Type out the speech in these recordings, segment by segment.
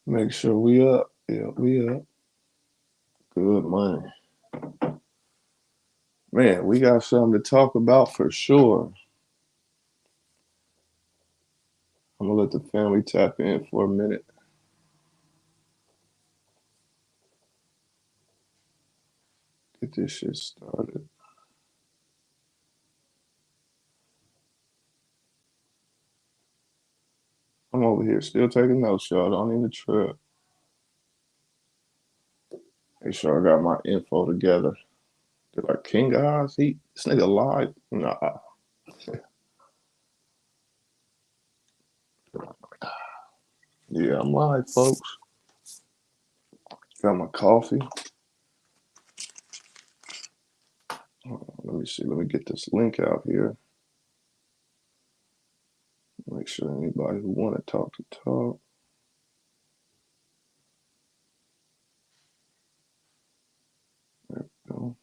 Make sure we up. Yeah, we up. Good money. Man, we got something to talk about for sure. I'm gonna let the family tap in for a minute. Get this shit started. I'm over here still taking notes, y'all. Don't even trip. Make sure I got my info together. They're like, King Oz, this nigga live? Nah. Yeah, I'm live, folks. Got my coffee. Let me see. Let me get this link out here. Make sure anybody who want to talk to talk. There we go.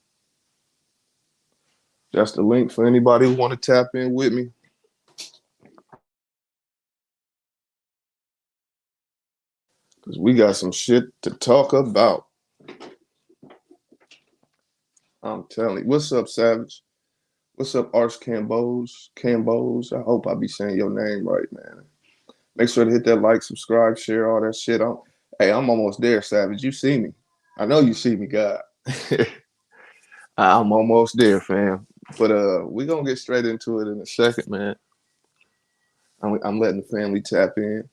That's the link for anybody who want to tap in with me. Because we got some shit to talk about. I'm telling you. What's up, Savage? What's up, Arch Cambos? I hope I be saying your name right, man. Make sure to hit that like, subscribe, share, all that shit. I'm almost there, Savage. You see me. I know you see me, God. I'm almost there, fam. But we gonna get straight into it in a second, man. I'm letting the family tap in.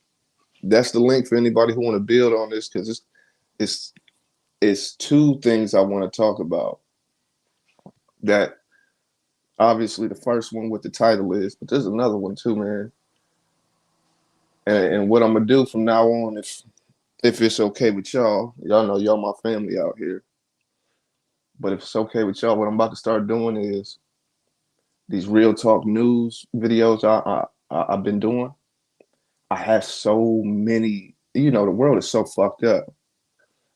That's the link for anybody who want to build on this because it's it's two things I want to talk about. That obviously the first one with the title is, but there's another one too, man. And what I'm gonna do from now on, if it's okay with y'all know y'all my family out here. But if it's okay with y'all, what I'm about to start doing is these real talk news videos I've been doing. I have so many, the world is so fucked up.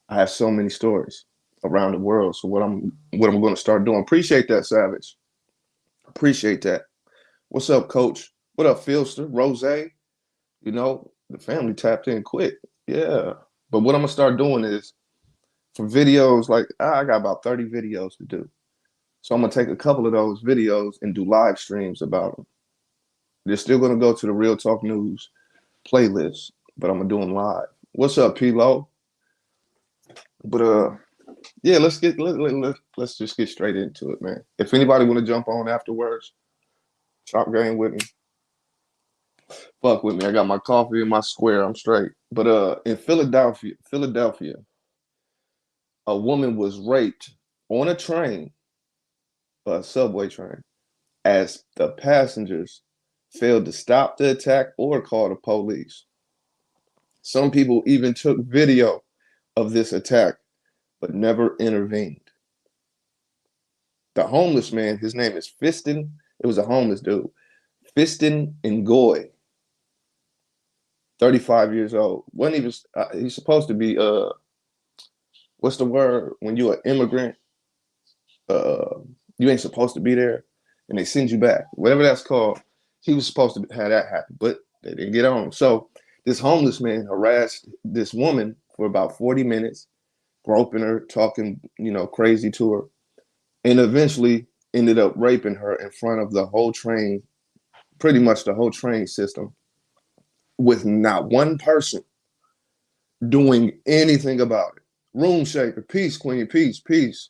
I have so many stories around the world. So what I'm going to start doing. Appreciate that, Savage. Appreciate that. What's up, Coach? What up, Filster? Rose? The family tapped in quick. Yeah. But what I'm gonna start doing is for videos, like I got about 30 videos to do. So I'm gonna take a couple of those videos and do live streams about them. They're still gonna go to the Real Talk News playlist, but I'm gonna do them live. What's up, P-Lo? But yeah, let's just get straight into it, man. If anybody want to jump on afterwards, chop game with me, fuck with me. I got my coffee and my square. I'm straight. But in Philadelphia, a woman was raped on a train, a subway train, as the passengers failed to stop the attack or call the police. Some people even took video of this attack, but never intervened. The homeless man, his name is Fiston. It was a homeless dude. Fiston Ngoy, 35 years old. Wasn't even he's supposed to be what's the word when you're an immigrant? Uh you ain't supposed to be there and they send you back. Whatever that's called. He was supposed to have that happen, but they didn't get on. So this homeless man harassed this woman for about 40 minutes, groping her, talking, crazy to her, and eventually ended up raping her in front of the whole train, pretty much the whole train system, with not one person doing anything about it. Room shaker, peace, queen, peace, peace.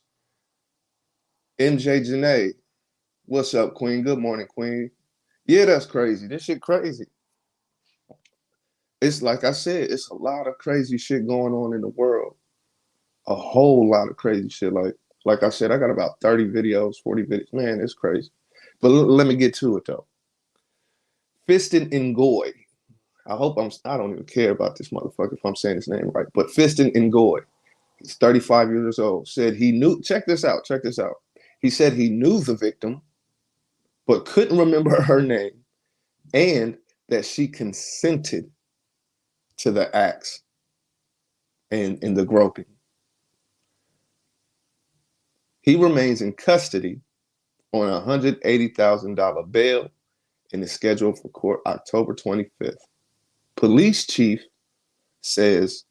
MJ Janae, what's up, queen? Good morning, queen. Yeah, that's crazy. This shit crazy. It's like I said, it's a lot of crazy shit going on in the world. A whole lot of crazy shit. Like I said, I got about 30 videos, 40 videos. Man, it's crazy. But let me get to it though. Fiston Ngoy. I don't even care about this motherfucker if I'm saying his name right. But Fiston Ngoy, he's 35 years old, said he knew, check this out. He said he knew the victim, but couldn't remember her name and that she consented to the acts and in the groping. He remains in custody on a $180,000 bail and is scheduled for court October 25th. Police chief says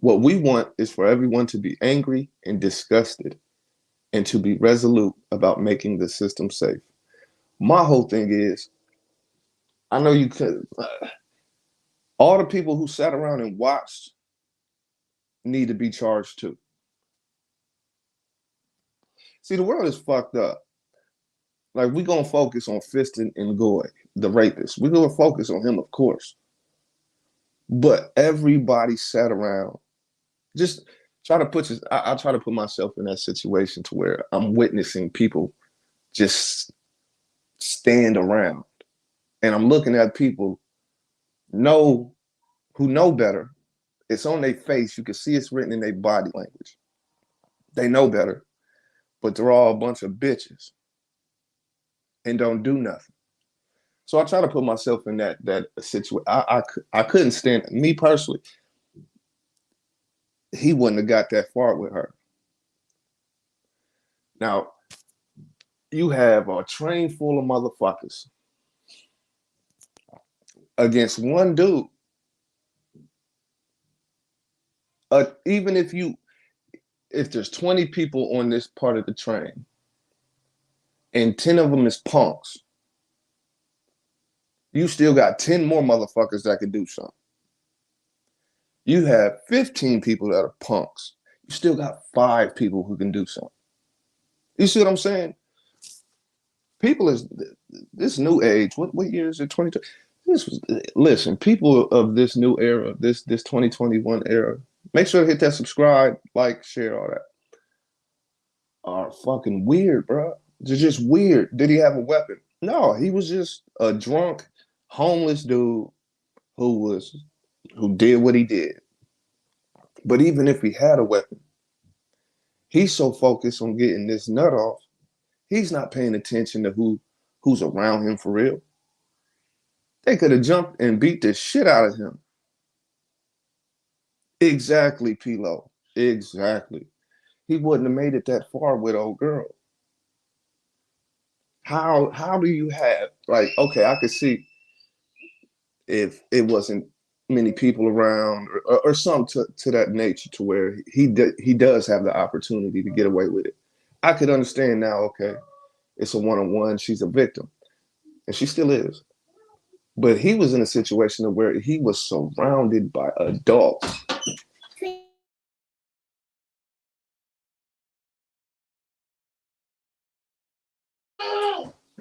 What we want is for everyone to be angry and disgusted and to be resolute about making the system safe. My whole thing is, I know you could, all the people who sat around and watched need to be charged too. See, the world is fucked up. Like, we're going to focus on Fiston and Goy, the rapist. We're going to focus on him, of course. But everybody sat around. Just try to put, I try to put myself in that situation to where I'm witnessing people just stand around. And I'm looking at people know who know better. It's on their face. You can see it's written in their body language. They know better, but they're all a bunch of bitches and don't do nothing. So I try to put myself in that situation. I couldn't stand it. Me personally. He wouldn't have got that far with her. Now you have a train full of motherfuckers against one dude. Even if there's 20 people on this part of the train, and 10 of them is punks, you still got 10 more motherfuckers that could do something. You have 15 people that are punks. You still got 5 people who can do something. You see what I'm saying? People is this new age. What year is it? 2020. Listen, people of this new era, this 2021 era. Make sure to hit that subscribe, like, share, all that. Are fucking weird, bro. They're just weird. Did he have a weapon? No, he was just a drunk, homeless dude who did what he did. But even if he had a weapon, he's so focused on getting this nut off, he's not paying attention to who's around him for real. They could have jumped and beat the shit out of him. Exactly, P-Lo. Exactly. He wouldn't have made it that far with old girl. How do you have, like, okay, I could see if it wasn't many people around or something to that nature, to where he does have the opportunity to get away with it. I could understand now, okay, it's a one-on-one, she's a victim, and she still is. But he was in a situation where he was surrounded by adults.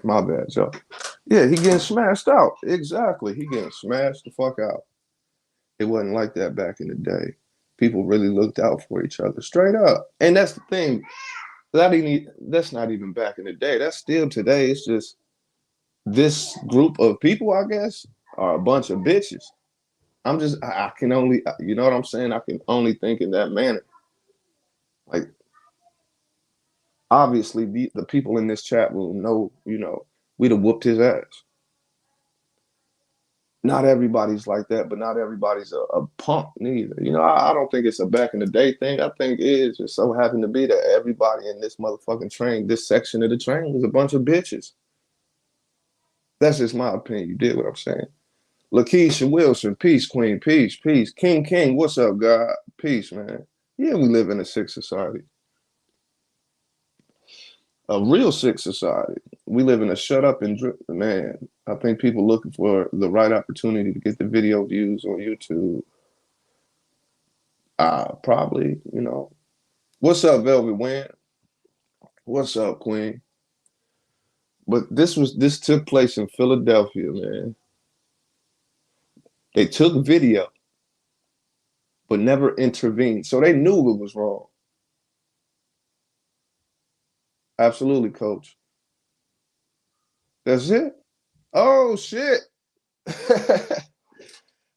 My bad, Joe. Yeah, he getting smashed out. Exactly. He getting smashed the fuck out. It wasn't like that back in the day. People really looked out for each other, straight up. And that's the thing. That's not even back in the day. That's still today. It's just this group of people, I guess, are a bunch of bitches. I can only, you know what I'm saying? I can only think in that manner. Like, obviously, the people in this chat room know, we'd have whooped his ass. Not everybody's like that, but not everybody's a punk neither. I don't think it's a back in the day thing. I think it is just so happened to be that everybody in this motherfucking train, this section of the train, was a bunch of bitches. That's just my opinion. You did what I'm saying. Lakeisha Wilson, peace, queen, peace, peace. King, what's up, God? Peace, man. Yeah, we live in a sick society. A real sick society. We live in a shut up and drip. Man, I think people looking for the right opportunity to get the video views on YouTube. Probably, What's up, Velvet Wayne? What's up, Queen? But this took place in Philadelphia, man. They took video, but never intervened. So they knew it was wrong. Absolutely, coach. That's it? Oh shit.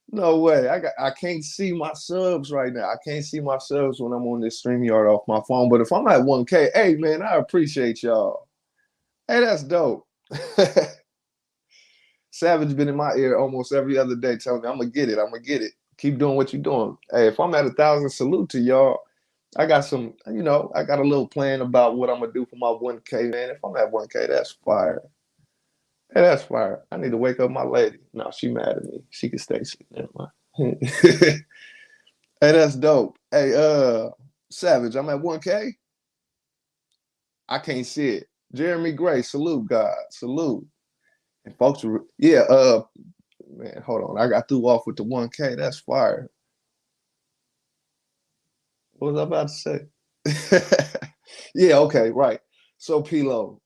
No way. I can't see my subs right now. I can't see my subs when I'm on this StreamYard off my phone. But if I'm at 1K, hey man, I appreciate y'all. Hey, that's dope. Savage been in my ear almost every other day telling me I'm gonna get it. Keep doing what you're doing. Hey, if I'm at 1,000, salute to y'all. I got I got a little plan about what I'm gonna do for my 1K, man. If I'm at 1K, that's fire. Hey, that's fire. I need to wake up my lady. No, she mad at me. She can stay asleep. Never mind. Hey, that's dope. Hey, Savage, I'm at 1K. I can't see it. Jeremy Gray, salute God, salute. And folks, yeah, man, hold on. I got threw off with the 1K. That's fire. What was I about to say? Yeah, okay, right. So, Pilo,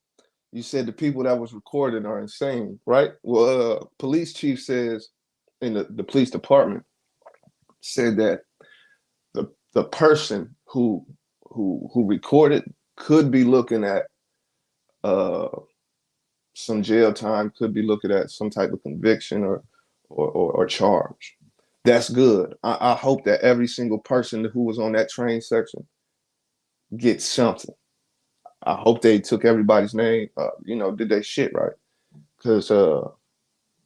you said the people that was recording are insane, right? Well, police chief says in the police department said that the person who recorded could be looking at uh some jail time, could be looking at some type of conviction or charge. That's good. I hope that every single person who was on that train section gets something. I hope they took everybody's name, did they shit right. Because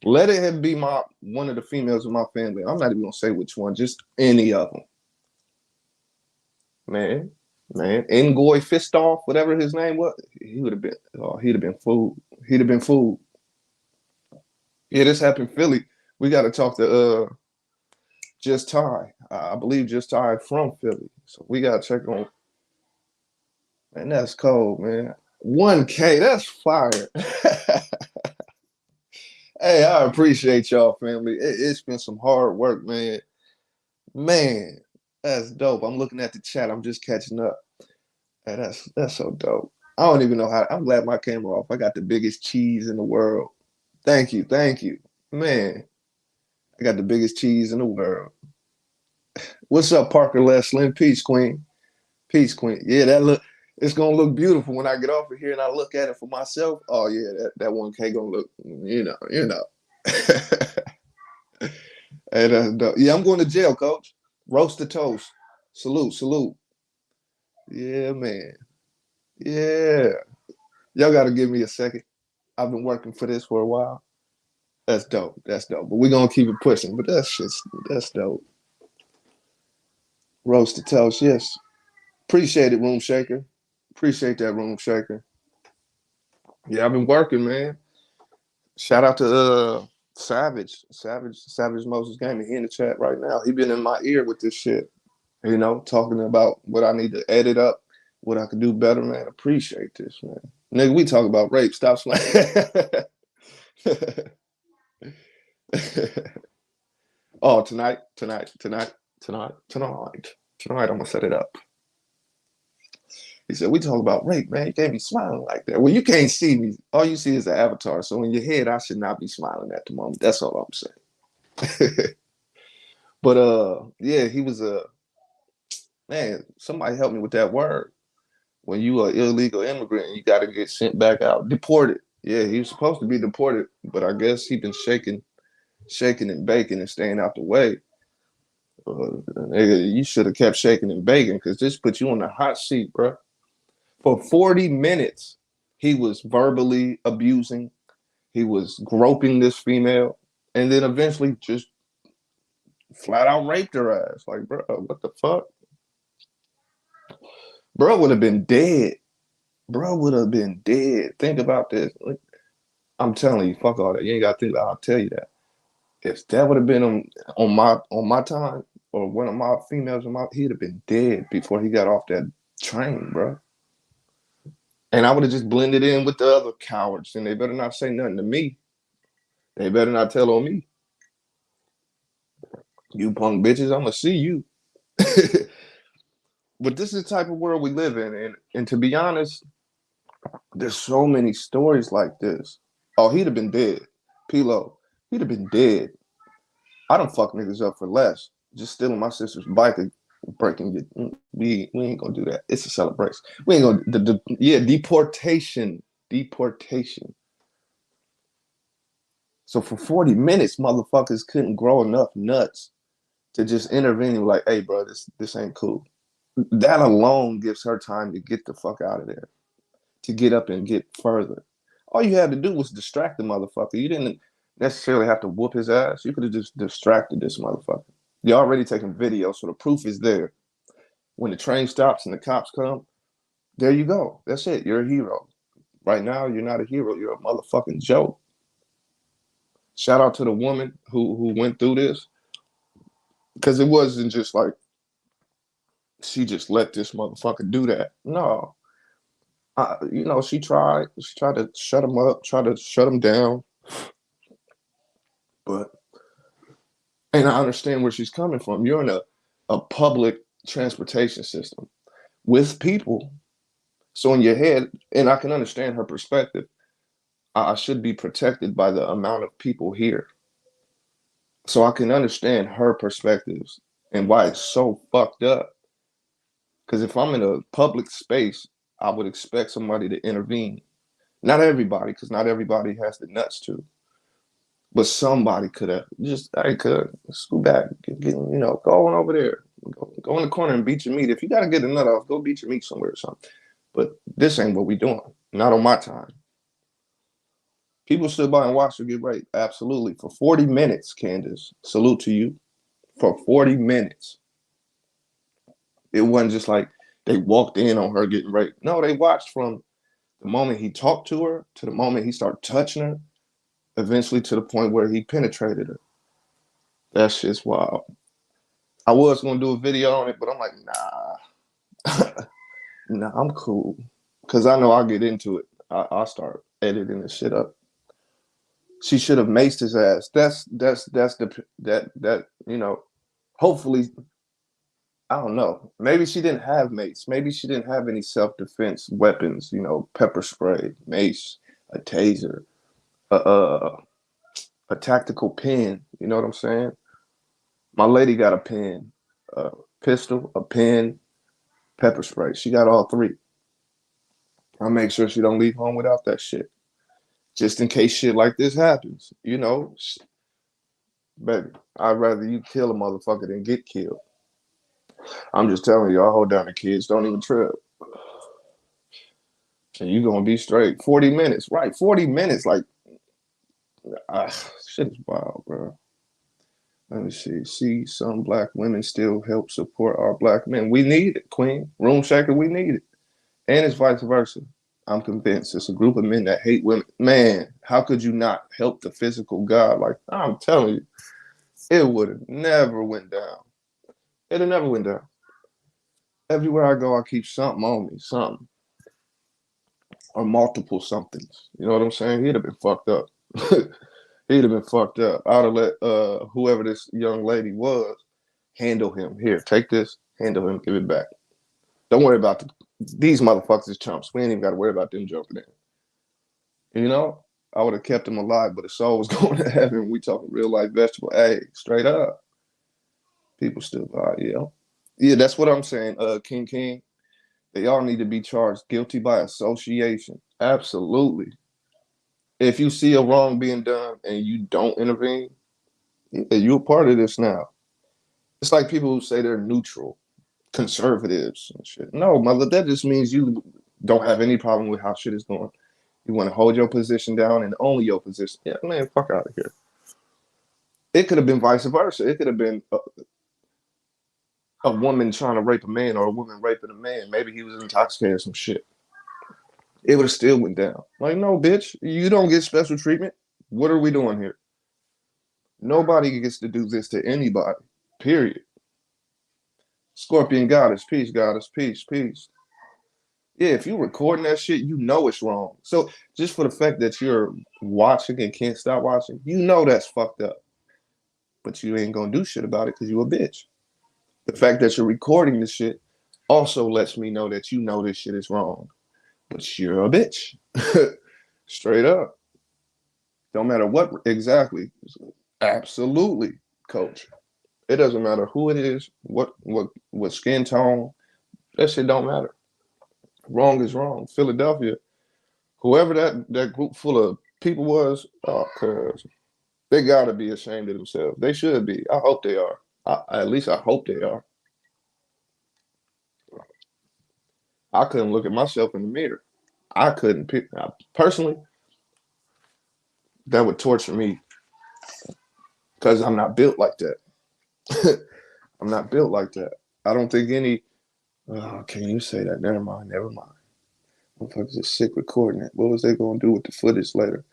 let it be my one of the females in my family. I'm not even gonna say which one, just any of them. Man, man, Ngoy Fistoff, whatever his name was, he would have been. Oh, he'd have been fooled. He'd have been fooled. Yeah, this happened in Philly. We got to talk to Just Ty. I believe Just Ty from Philly. So we got to check on. Man, that's cold, man. 1K, that's fire. Hey, I appreciate y'all, family. It's been some hard work, man. Man, that's dope. I'm looking at the chat. I'm just catching up. Hey, that's so dope. I don't even know how. I'm glad my camera off. I got the biggest cheese in the world. Thank you, man. I got the biggest cheese in the world. What's up, Parker Leslie? Peace, Queen. Peace, Queen. Yeah, that look. It's gonna look beautiful when I get off of here and I look at it for myself. Oh yeah, that 1K gonna look. You know. Hey, that's dope. Yeah, I'm going to jail, Coach. Roast the toast. Salute, salute. Yeah, man. Yeah. Y'all got to give me a second. I've been working for this for a while. That's dope. That's dope. But we're gonna keep it pushing. But that's dope. Roast the toast, yes. Appreciate it, Room Shaker. Appreciate that, Room Shaker. Yeah, I've been working, man. Shout out to Savage Moses Gaming. He in the chat right now. He been in my ear with this shit. Talking about what I need to edit up, what I could do better, man. Appreciate this, man. Nigga, we talk about rape. Stop slaying. Oh, tonight, I'm gonna set it up. He said, we talk about rape, man. You can't be smiling like that. Well, you can't see me. All you see is the avatar. So in your head, I should not be smiling at the moment. That's all I'm saying. But yeah, he was man, somebody help me with that word. When you are illegal immigrant, you gotta get sent back out. Deported. Yeah, he was supposed to be deported, but I guess he been shaking and baking and staying out the way. You should have kept shaking and baking because this put you on the hot seat, bro. For 40 minutes, he was verbally abusing, he was groping this female, and then eventually just flat out raped her ass. Like, bro, what the fuck? Bro would have been dead. Bro would have been dead. Think about this. I'm telling you, fuck all that. You ain't got to think. I'll tell you that. If that would have been on my time, or one of my females, he'd have been dead before he got off that train, bro. And I would have just blended in with the other cowards, and they better not say nothing to me. They better not tell on me. You punk bitches, I'm gonna see you. But this is the type of world we live in, and to be honest, there's so many stories like this. Oh, he'd have been dead. Pilo, he'd have been dead. I don't fuck niggas up for less. Just stealing my sister's bike and breaking it. We ain't gonna do that. It's a celebration. We ain't gonna yeah, deportation. Deportation. So for 40 minutes, motherfuckers couldn't grow enough nuts to just intervene like, hey bro, this ain't cool. That alone gives her time to get the fuck out of there, to get up and get further. All you had to do was distract the motherfucker. You didn't necessarily have to whoop his ass. You could have just distracted this motherfucker. You're already taking video, so the proof is there. When the train stops and the cops come, there you go. That's it. You're a hero. Right now, you're not a hero. You're a motherfucking joke. Shout out to the woman who went through this, because it wasn't just like she just let this motherfucker do that. No, she tried to shut him up, try to shut him down, but and I understand where she's coming from. You're in a public transportation system with people. So in your head, and I can understand her perspective, I should be protected by the amount of people here. So I can understand her perspectives and why it's so fucked up. Because if I'm in a public space, I would expect somebody to intervene. Not everybody, because not everybody has the nuts to. But somebody could have just, I could scoot back, go on over there, go in the corner and beat your meat. If you got to get a nut off, go beat your meat somewhere or something. But this ain't what we doing. Not on my time. People stood by and watched her get raped. Absolutely. For 40 minutes, Candace. Salute to you. For 40 minutes. It wasn't just like they walked in on her getting raped. No, they watched from the moment he talked to her to the moment he started touching her, eventually to the point where he penetrated her. That shit's wild. I was gonna do a video on it, but I'm like, nah, nah, I'm cool, cause I know I'll get into it. I'll start editing this shit up. She should have maced his ass. That's the that Hopefully, I don't know. Maybe she didn't have mace. Maybe she didn't have any self defense weapons. Pepper spray, mace, a taser, a, a a tactical pen. You know what I'm saying? My lady got a pen, a pistol, a pen, pepper spray. She got all three. I make sure she don't leave home without that shit, just in case shit like this happens. Baby, I'd rather you kill a motherfucker than get killed. I'm just telling you, I hold down the kids. Don't even trip. And you gonna be straight. 40 minutes, right? 40 minutes, like, shit is wild, bro. Let me see. See, some black women still help support our black men. We need it, Queen. Room shaker, we need it. And it's vice versa. I'm convinced it's a group of men that hate women. Man, how could you not help the physical God? Like, I'm telling you, it would have never went down. It'd have never went down. Everywhere I go, I keep something on me, something. Or multiple somethings. You know what I'm saying? He'd have been fucked up. He'd have been fucked up. I'd have let whoever this young lady was handle him. Here, take this, handle him, give it back. Don't worry about these motherfuckers is chumps. We ain't even got to worry about them jumping in. I would have kept him alive, but his soul was going to heaven. We talking real life vegetable. Hey, straight up. People still buy, yeah. Yeah, that's what I'm saying, King. They all need to be charged guilty by association. Absolutely. If you see a wrong being done and you don't intervene, yeah, you're a part of this now. It's like people who say they're neutral, conservatives and shit. No, mother, that just means you don't have any problem with how shit is going. You want to hold your position down and only your position. Yeah, man, fuck out of here. It could have been vice versa. It could have been a woman trying to rape a man or a woman raping a man. Maybe he was intoxicated or some shit. It would have still went down. Like, no, bitch, you don't get special treatment. What are we doing here? Nobody gets to do this to anybody. Period. Scorpion goddess, peace, peace. Yeah, if you're recording that shit, you know it's wrong. So just for the fact that you're watching and can't stop watching, you know that's fucked up. But you ain't gonna do shit about it because you a bitch. The fact that you're recording this shit also lets me know that you know this shit is wrong. But you're a bitch. Straight up. Don't matter what exactly. Absolutely, coach. It doesn't matter who it is, what skin tone. That shit don't matter. Wrong is wrong. Philadelphia, whoever that group full of people was, oh, cuz they gotta be ashamed of themselves. They should be. I hope they are. At least I hope they are. I couldn't look at myself in the mirror. I couldn't pick. Personally, that would torture me because I'm not built like that. I'm not built like that. I don't think any. Oh, can you say that? Never mind. Never mind. Motherfuckers are sick recording it. What was they gonna do with the footage later?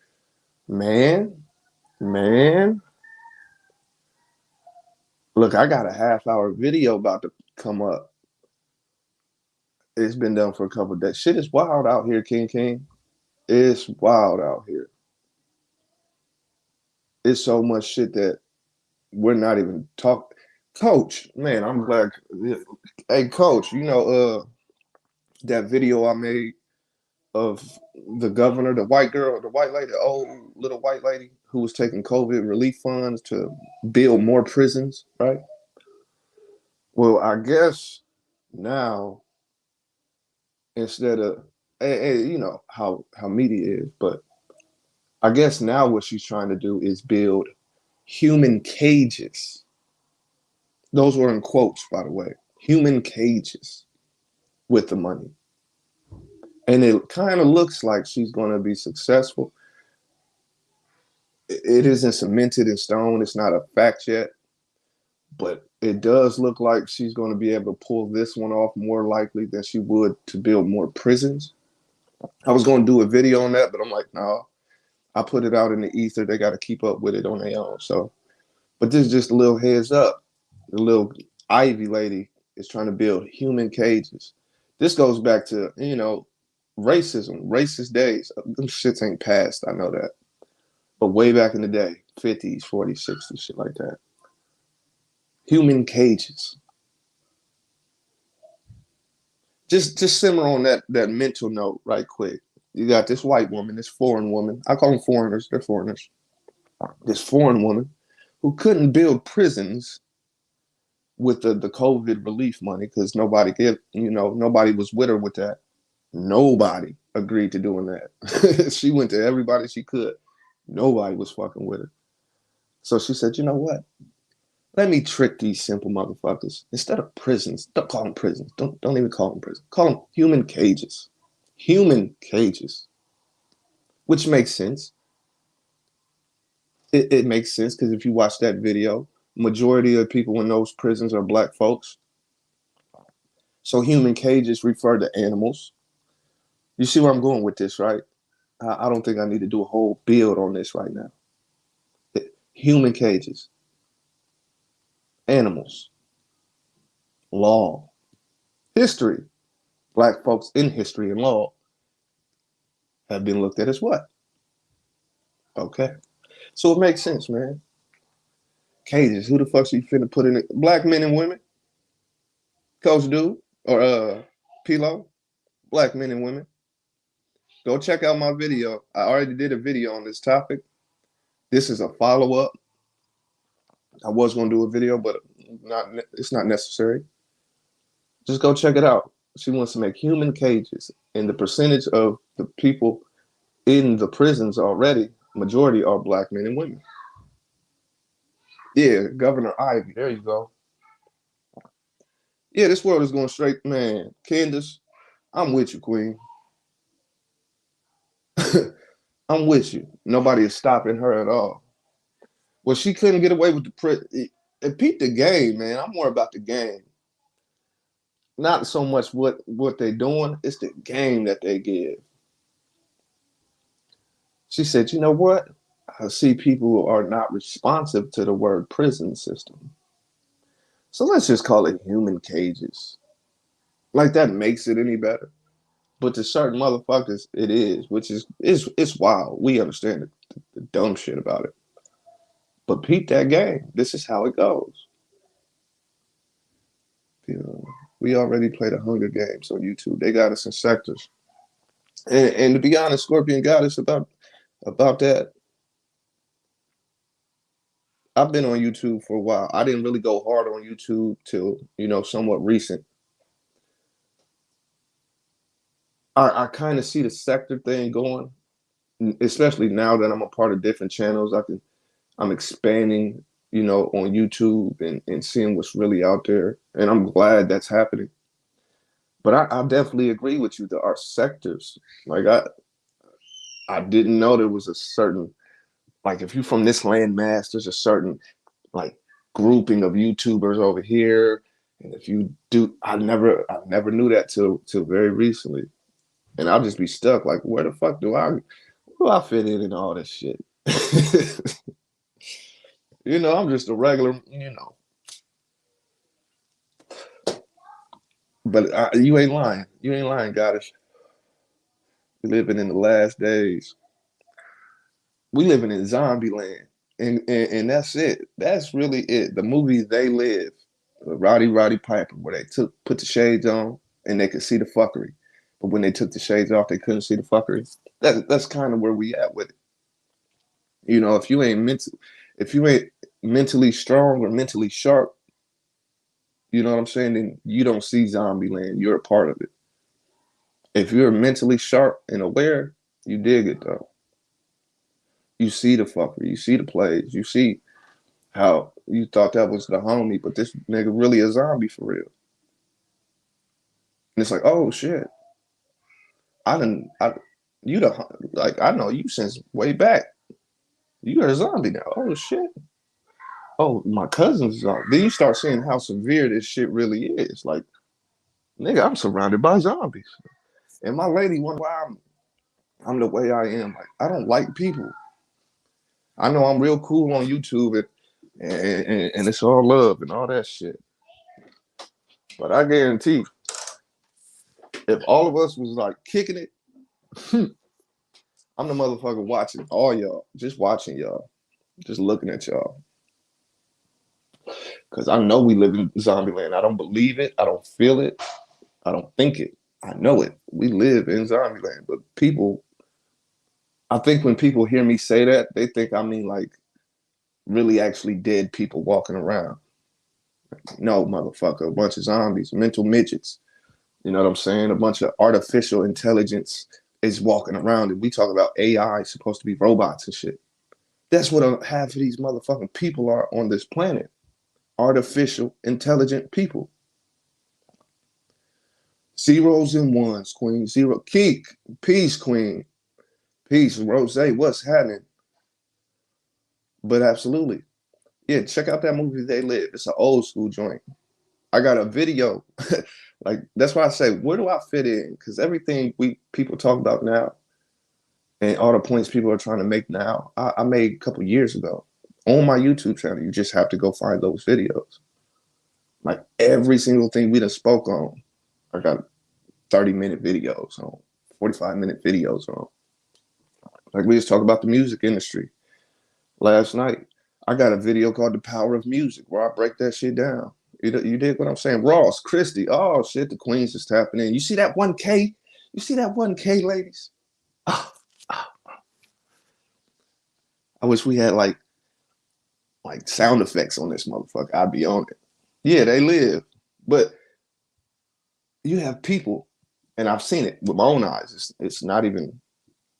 Man, man. Look, I got a half-hour video about to come up. It's been done for a couple of days. Shit is wild out here, King King. It's wild out here. It's so much shit that we're not even talking. Coach, man, I'm glad. Hey, Coach, that video I made of the governor, the white girl, the white lady, the old little white lady who was taking COVID relief funds to build more prisons, right? Well, I guess now instead of, you know how media is, but I guess now what she's trying to do is build human cages. Those were in quotes, by the way. Human cages with the money. And it kind of looks like she's going to be successful. It isn't cemented in stone. It's not a fact yet, but it does look like she's going to be able to pull this one off more likely than she would to build more prisons. I was going to do a video on that, but I'm like, no, I put it out in the ether. They got to keep up with it on their own. So, but this is just a little heads up. The little Ivy lady is trying to build human cages. This goes back to, racism, racist days. Them shits ain't past. I know that. But way back in the day, 50s, 40s, 60s, shit like that. Human cages. Just simmer on that mental note right quick. You got this white woman, this foreign woman. I call them foreigners. They're foreigners. This foreign woman who couldn't build prisons with the COVID relief money because nobody was with her with that. Nobody agreed to doing that. She went to everybody she could. Nobody was fucking with her. So she said, you know what? Let me trick these simple motherfuckers. Instead of prisons, don't call them prisons. Don't even call them prisons. Call them human cages. Human cages. Which makes sense. It makes sense because if you watch that video, majority of people in those prisons are black folks. So human cages refer to animals. You see where I'm going with this, right? I don't think I need to do a whole build on this right now. Human cages, animals, law, history. Black folks in history and law have been looked at as what? Okay. So it makes sense, man. Cages. Who the fuck you finna put in it? Black men and women? Coach Dude? Or Pilo? Black men and women. Go check out my video. I already did a video on this topic. This is a follow-up. I was gonna do a video, but it's not necessary. Just go check it out. She wants to make human cages, and the percentage of the people in the prisons already, majority are black men and women. Yeah, Governor Ivy. There you go. Yeah, this world is going straight, man. Candace, I'm with you, Queen. I'm with you. Nobody is stopping her at all. Well, she couldn't get away with the peep the game, man. I'm more about the game. Not so much what they're doing, it's the game that they give. She said, you know what? I see people who are not responsive to the word prison system. So let's just call it human cages. Like that makes it any better. But to certain motherfuckers, it is, which is it's wild. We understand the dumb shit about it. But peep that game. This is how it goes. We already played a Hunger Games on YouTube. They got us in sectors. And to be honest, Scorpion got us about that. I've been on YouTube for a while. I didn't really go hard on YouTube till, somewhat recent. I kind of see the sector thing going, especially now that I'm a part of different channels. I'm expanding, on YouTube and seeing what's really out there. And I'm glad that's happening. But I definitely agree with you. There are sectors. Like I didn't know there was a certain, like if you're from this land mass, there's a certain like grouping of YouTubers over here. And if you do, I never knew that till very recently. And I'll just be stuck. Like, where the fuck do I fit in all this shit? I'm just a regular, But you ain't lying. You ain't lying, goddess. We living in the last days. We living in zombie land. And that's it. That's really it. The movie They Live, Roddy Piper, where they put the shades on and they could see the fuckery. But when they took the shades off, they couldn't see the fuckery. That's kind of where we at with it. You know, if you ain't mentally strong or mentally sharp, you know what I'm saying, then you don't see zombie land. You're a part of it. If you're mentally sharp and aware, you dig it though. You see the fucker, you see the plays, you see how you thought that was the homie, but this nigga really a zombie for real. And it's like, oh shit, I didn't, I, you the like I know you since way back. You're a zombie now. Oh shit. Oh, my cousin's zombie. Then you start seeing how severe this shit really is. Like, nigga, I'm surrounded by zombies, and my lady wonder why I'm the way I am. Like, I don't like people. I know I'm real cool on YouTube and it's all love and all that shit. But I guarantee if all of us was like kicking it, I'm the motherfucker watching all y'all, just watching y'all, just looking at y'all. Cause I know we live in zombie land. I don't believe it. I don't feel it. I don't think it. I know it. We live in zombie land. But people, I think when people hear me say that, they think I mean like really actually dead people walking around. No, motherfucker, a bunch of zombies, mental midgets. You know what I'm saying? A bunch of artificial intelligence is walking around, and we talk about AI supposed to be robots and shit. That's what half of these motherfucking people are on this planet. Artificial intelligent people. Zeros and ones, Queen. Zero. Keek. Peace, Queen. Peace. Rose, what's happening? But absolutely. Yeah, check out that movie They Live. It's an old school joint. I got a video. Like that's why I say, where do I fit in? Because everything we people talk about now and all the points people are trying to make now, I made a couple years ago on my YouTube channel. You just have to go find those videos. Like every single thing we done spoke on, I got 30-minute videos on, 45-minute videos on. Like we just talked about the music industry last night. I got a video called The Power of Music where I break that shit down. You did what I'm saying? Ross, Christy, oh shit, the Queens is tapping in. You see that 1K? You see that 1K, ladies? Oh, I wish we had like sound effects on this motherfucker. I'd be on it. Yeah, they live. But you have people, and I've seen it with my own eyes. It's not even,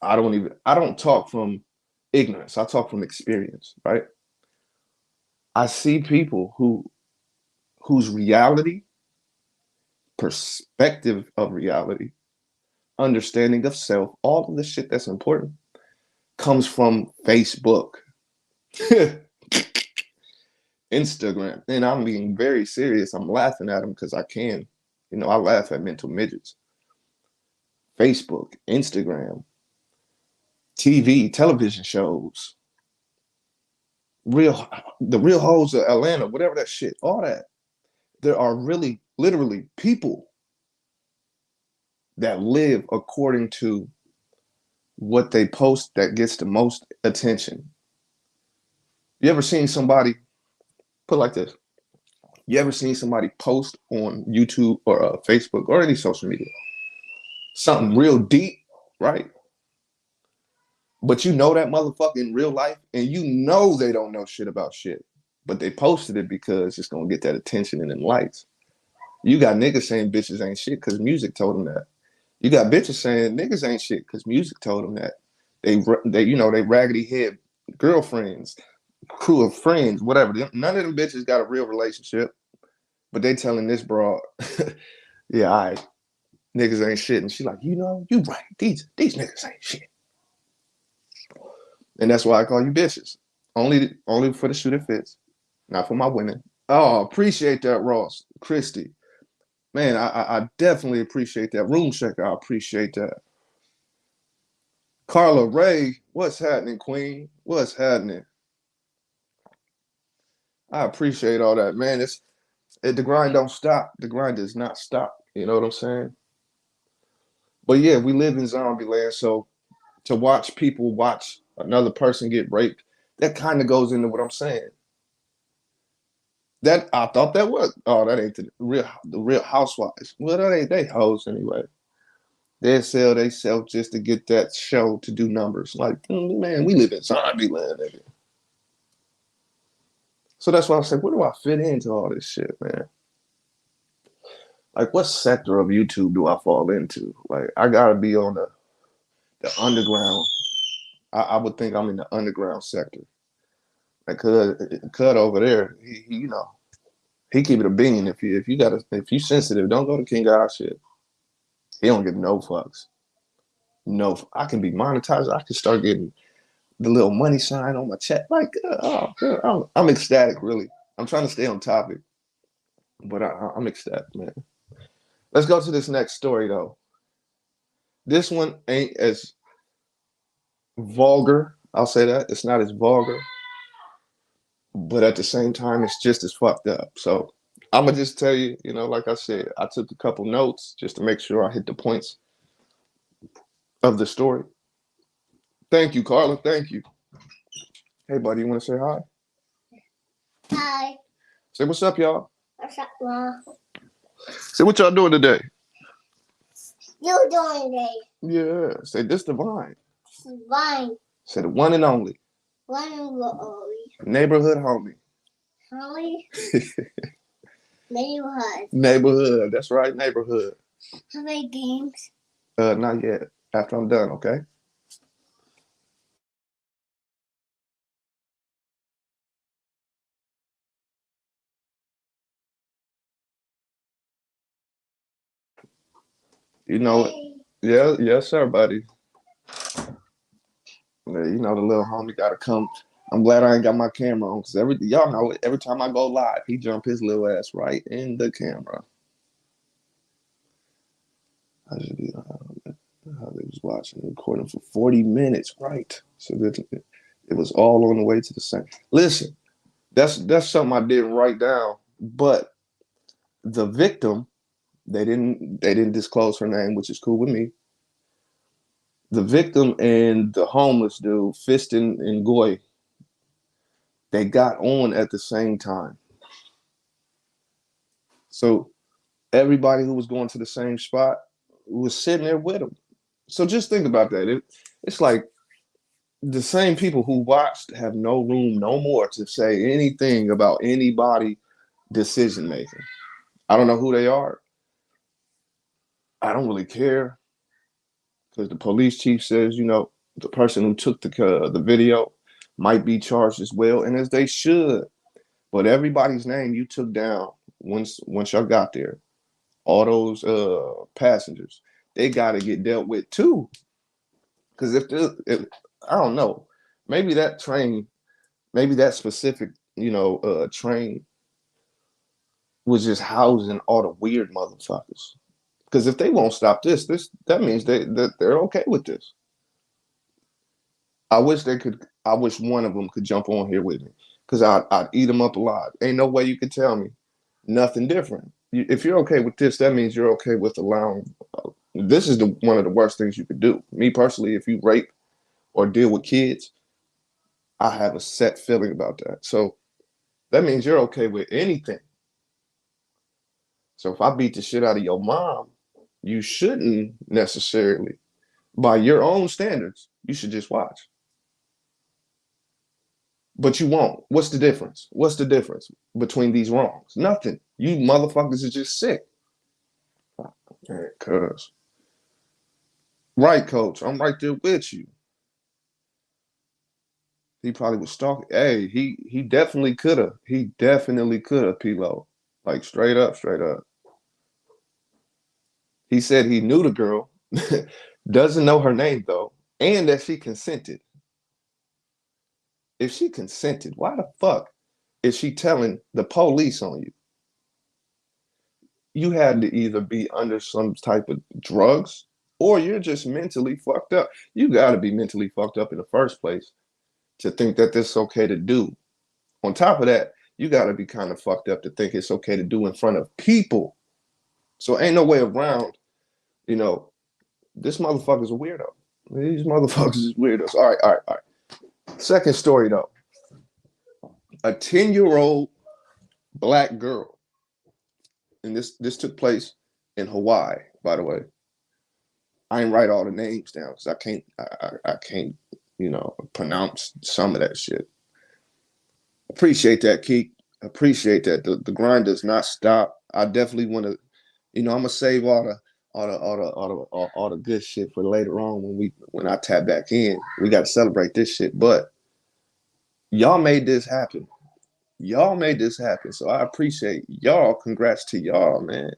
I don't talk from ignorance. I talk from experience, right? I see people whose reality, perspective of reality, understanding of self, all of the shit that's important comes from Facebook, Instagram. And I'm being very serious. I'm laughing at them because I can. You know, I laugh at mental midgets. Facebook, Instagram, TV, television shows, the real hoes of Atlanta, whatever that shit, all that. There are really, literally people that live according to what they post that gets the most attention. You ever seen somebody put like this? You ever seen somebody post on YouTube or Facebook or any social media something real deep, right? But you know that motherfucker in real life, and you know they don't know shit about shit, but they posted it because it's gonna get that attention and then likes. You got niggas saying bitches ain't shit because music told them that. You got bitches saying niggas ain't shit because music told them that. They you know they raggedy head girlfriends, crew of friends, whatever. None of them bitches got a real relationship, but they telling this broad, yeah, all right, niggas ain't shit, and she like, you know, you right. These niggas ain't shit, and that's why I call you bitches. Only for the shoe that fits, not for my women. Oh, appreciate that, Ross, Christy. Man, I definitely appreciate that. Room checker, I appreciate that. Carla Ray, what's happening, Queen? What's happening? I appreciate all that, man. The grind don't stop. The grind does not stop. You know what I'm saying? But yeah, we live in zombie land, so to watch people watch another person get raped, that kind of goes into what I'm saying. That I thought that was that ain't the real housewives. Well, that ain't they hoes anyway. They sell they self just to get that show to do numbers. Like, man, we live in zombie land, nigga. So that's why I said, where do I fit into all this shit, man? Like, what sector of YouTube do I fall into? Like, I gotta be on the underground. I would think I'm in the underground sector. Like, cut over there, he keep it a bean. If you sensitive, don't go to King God shit. He don't give no fucks. No, I can be monetized. I can start getting the little money sign on my check. Like, I'm ecstatic, really. I'm trying to stay on topic, but I'm ecstatic, man. Let's go to this next story, though. This one ain't as vulgar. I'll say that. It's not as vulgar, but at the same time, it's just as fucked up. So I'm going to just tell you, like I said, I took a couple notes just to make sure I hit the points of the story. Thank you, Carla. Thank you. Hey, buddy, you want to say hi? Hi. Say what's up, y'all. What's up, Mom? Say what y'all doing today. You doing today? Yeah. Say this divine. Divine. Say the one and only. One and only. Neighborhood homie. Homie? Neighborhood. Neighborhood. That's right, neighborhood. How many games? Not yet. After I'm done, okay? You know it. Yeah, yes, sir, buddy. Yeah, the little homie gotta come. I'm glad I ain't got my camera on because y'all know it. Every time I go live, he jump his little ass right in the camera. I should be how they was watching recording for 40 minutes, right? So it was all on the way to the same. Listen, that's something I didn't write down, but the victim, they didn't disclose her name, which is cool with me. The victim and the homeless dude, Fiston and Goy, they got on at the same time. So everybody who was going to the same spot was sitting there with them. So just think about that. It's like the same people who watched have no room no more to say anything about anybody decision making. I don't know who they are. I don't really care because the police chief says, the person who took the video might be charged as well, and as they should. But everybody's name you took down once y'all got there, all those passengers, they got to get dealt with too. Because if I don't know, maybe that train, maybe that specific train was just housing all the weird motherfuckers. Because if they won't stop this that means that they're okay with this. I wish they could. I wish one of them could jump on here with me because I'd eat them up alive. Ain't no way you could tell me nothing different. If you're okay with this, that means you're okay with allowing. This is one of the worst things you could do. Me personally, if you rape or deal with kids, I have a set feeling about that. So that means you're okay with anything. So if I beat the shit out of your mom, you shouldn't necessarily, by your own standards, you should just watch. But you won't. What's the difference? What's the difference between these wrongs? Nothing. You motherfuckers are just sick. Cuz. Right, coach. I'm right there with you. He probably was stalking. Hey, he definitely could have. He definitely could have, P-Lo. Like straight up, straight up. He said he knew the girl, doesn't know her name though, and that she consented. If she consented, why the fuck is she telling the police on you? You had to either be under some type of drugs or you're just mentally fucked up. You got to be mentally fucked up in the first place to think that this is okay to do. On top of that, you got to be kind of fucked up to think it's okay to do in front of people. So ain't no way around, you know, this motherfucker's a weirdo. These motherfuckers is weirdos. All right. Second story though. A 10-year-old black girl, and this took place in Hawaii, by the way. I ain't write all the names down because I can't, pronounce some of that shit. Appreciate that, Keek. Appreciate that. The grind does not stop. I definitely want to, I'm gonna save all the good shit for later on when I tap back in. We got to celebrate this shit. But y'all made this happen. Y'all made this happen. So I appreciate y'all. Congrats to y'all, man.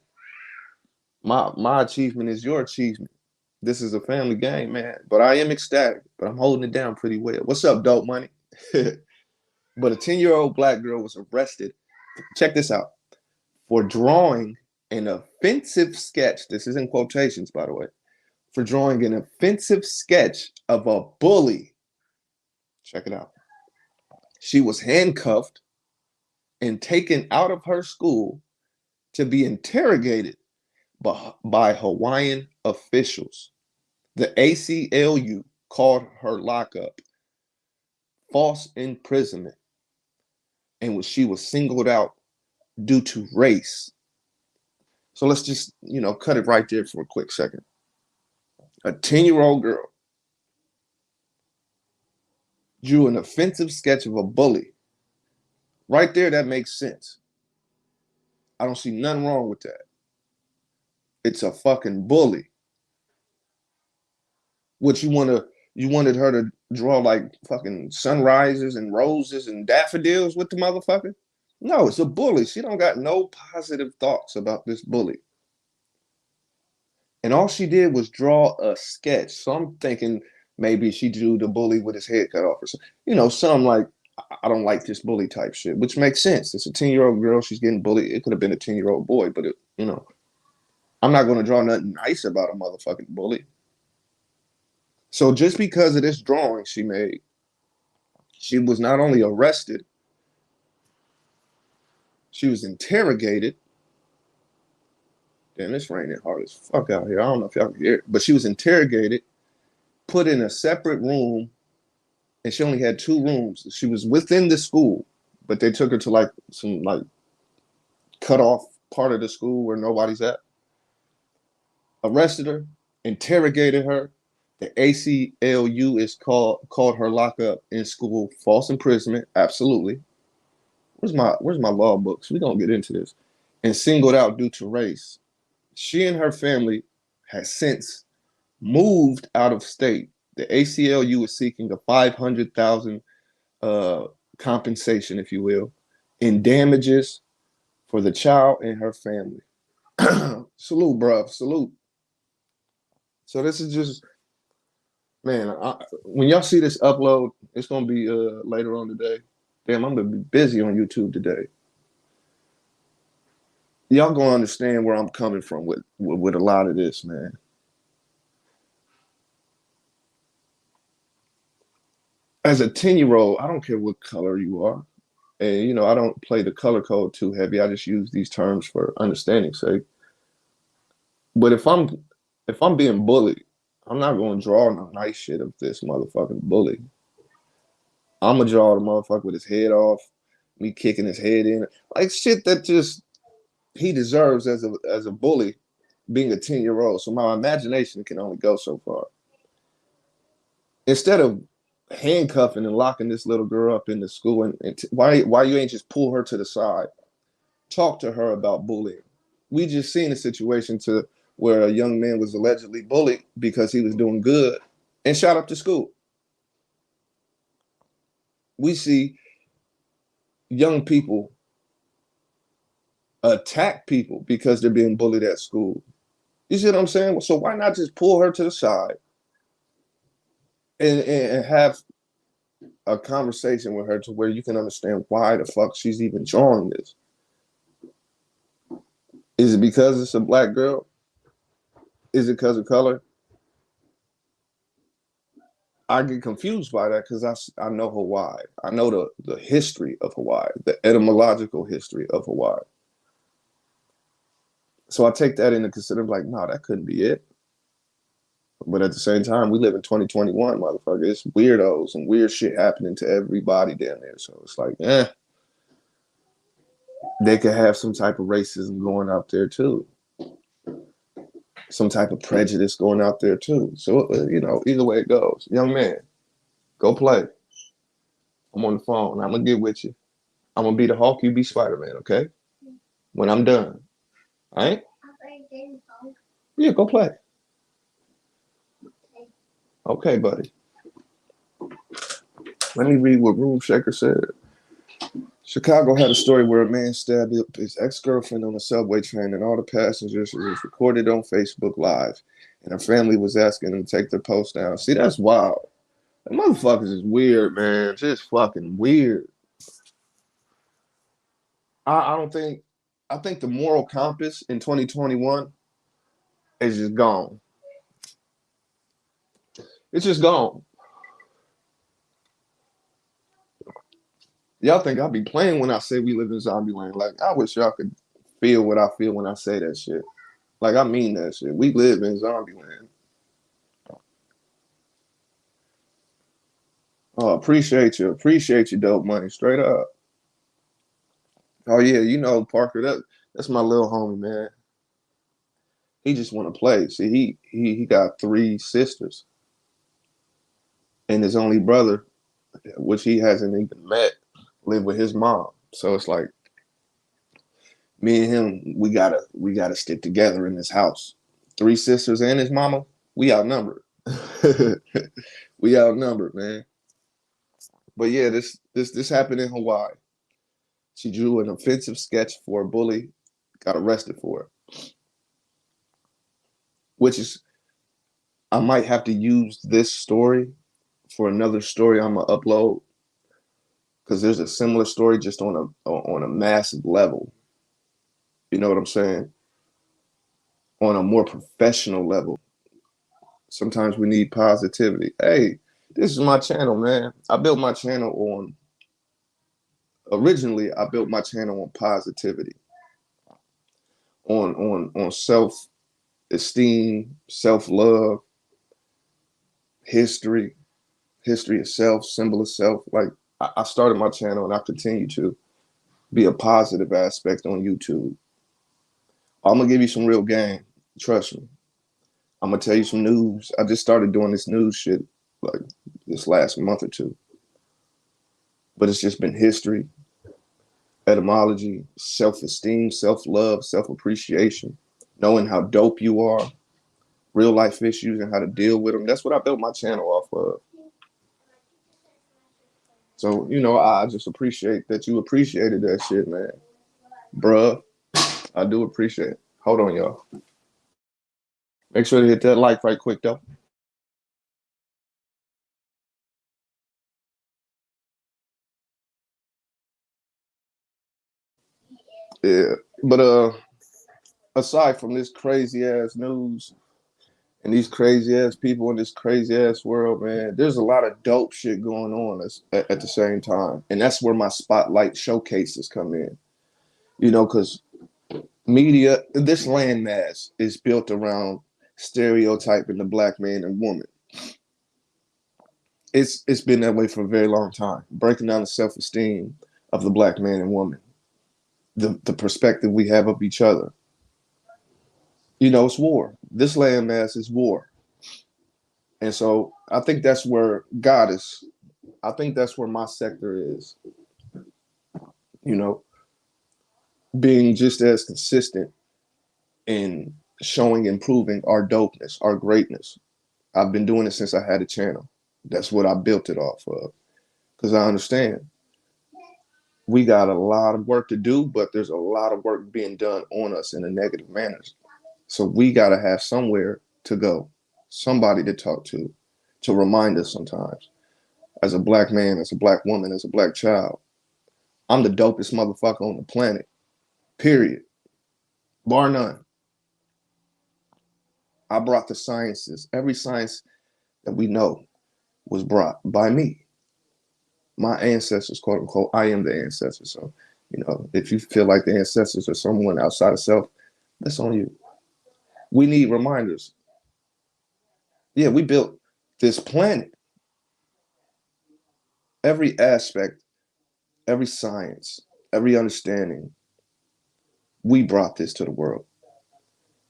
My achievement is your achievement. This is a family game, man. But I am ecstatic. But I'm holding it down pretty well. What's up, dope money? But a 10-year-old black girl was arrested. Check this out. For drawing an offensive sketch. This is in quotations, by the way. For drawing an offensive sketch of a bully. Check it out. She was handcuffed and taken out of her school to be interrogated by Hawaiian officials. The ACLU called her lockup false imprisonment, and she was singled out due to race. So let's just, cut it right there for a quick second. A 10-year-old girl drew an offensive sketch of a bully. Right there, that makes sense. I don't see nothing wrong with that. It's a fucking bully. What you wanted her to draw like fucking sunrises and roses and daffodils with the motherfucker? No, it's a bully. She don't got no positive thoughts about this bully. And all she did was draw a sketch. So I'm thinking maybe she drew the bully with his head cut off or something. Some like, I don't like this bully type shit, which makes sense. It's a 10-year-old girl. She's getting bullied. It could have been a 10-year-old boy, but I'm not going to draw nothing nice about a motherfucking bully. So just because of this drawing she made, she was not only arrested, she was interrogated. Damn, it's raining hard as fuck out here. I don't know if y'all can hear it, but she was interrogated, put in a separate room, and she only had 2 rooms. She was within the school, but they took her to like some like cut off part of the school where nobody's at. Arrested her, interrogated her. The ACLU is called her lockup in school false imprisonment. Absolutely. Where's my law books? We're gonna get into this. And singled out due to race. She and her family has since moved out of state. The ACLU is seeking a $500,000 compensation, if you will, in damages for the child and her family. Salute, bruv. Salute. So this is just, man, when y'all see this upload, it's going to be later on today. Damn, I'm going to be busy on YouTube today. Y'all going to understand where I'm coming from with a lot of this, man. As a 10-year-old, I don't care what color you are. And, I don't play the color code too heavy. I just use these terms for understanding's sake. But if I'm being bullied, I'm not going to draw no nice shit of this motherfucking bully. I'm going to draw the motherfucker with his head off, me kicking his head in. Like shit that just he deserves as a bully being a 10-year-old. So my imagination can only go so far. Instead of handcuffing and locking this little girl up in the school, and why you ain't just pull her to the side, talk to her about bullying. We just seen a situation where a young man was allegedly bullied because he was doing good and shot up the school. We see young people attack people because they're being bullied at school. You see what I'm saying? So why not just pull her to the side and have a conversation with her to where you can understand why the fuck she's even drawing this? Is it because it's a black girl? Is it because of color? I get confused by that because I know Hawaii. I know the history of Hawaii, the etymological history of Hawaii. So I take that into consideration. Like, no, that couldn't be it. But at the same time, we live in 2021, motherfucker. It's weirdos and weird shit happening to everybody down there. So it's like, they could have some type of racism going out there too, some type of prejudice going out there too. So either way it goes, young man, go play. I'm on the phone. I'm gonna get with you. I'm gonna be the Hulk. You be Spider Man. Okay? When I'm done, all right? Yeah, go play. Okay, buddy. Let me read what Room Shaker said. Chicago had a story where a man stabbed his ex-girlfriend on a subway train, and all the passengers was recorded on Facebook Live, and her family was asking them to take their post down. See, that's wild. The motherfuckers is weird, man. Just fucking weird. I don't think. I think the moral compass in 2021 is just gone. It's just gone. Y'all think I be playing when I say we live in zombie land? Like, I wish y'all could feel what I feel when I say that shit. Like, I mean that shit. We live in zombie land. Oh, appreciate you. Appreciate you, dope money. Straight up. Oh yeah, Parker. That's my little homie, man. He just want to play. See, he got three sisters, and his only brother, which he hasn't even met, live with his mom. So it's like me and him, we gotta stick together in this house. Three sisters and his mama, we outnumbered. We outnumbered, man. But yeah, this happened in Hawaii. She drew an offensive sketch for a bully, got arrested for it, which is I might have to use this story for another story I'm gonna upload because there's a similar story just on a massive level. You know what I'm saying? On a more professional level. Sometimes we need positivity. Hey, this is my channel, man. I built my channel on originally I built my channel on positivity, on self esteem, self love, history, history of self, symbol of self. Like I started my channel and I continue to be a positive aspect on YouTube. I'm gonna give you some real game. Trust me. I'm gonna tell you some news. I just started doing this news shit like this last month or two. But it's just been history, etymology, self-esteem, self-love, self-appreciation, knowing how dope you are, real life issues and how to deal with them. That's what I built my channel off of. So, I just appreciate that you appreciated that shit, man. Bruh, I do appreciate it. Hold on, y'all. Make sure to hit that like right quick, though. Yeah. But aside from this crazy ass news and these crazy ass people in this crazy ass world, man, there's a lot of dope shit going on at the same time. And that's where my spotlight showcases come in. Because media, this landmass is built around stereotyping the black man and woman. It's been that way for a very long time, breaking down the self-esteem of the black man and woman, the perspective we have of each other. It's war. This landmass is war. And so I think that's where God is. I think that's where my sector is, you know, being just as consistent in showing and proving our dopeness, our greatness. I've been doing it since I had a channel. That's what I built it off of. Because I understand we got a lot of work to do, but there's a lot of work being done on us in a negative manner. So we got to have somewhere to go, somebody to talk to remind us sometimes. As a black man, as a black woman, as a black child, I'm the dopest motherfucker on the planet, period, bar none. I brought the sciences. Every science that we know was brought by me. My ancestors, quote unquote, I am the ancestor. So, if you feel like the ancestors are someone outside of self, That's on you. We need reminders. Yeah, we built this planet. Every aspect, every science, every understanding, we brought this to the world.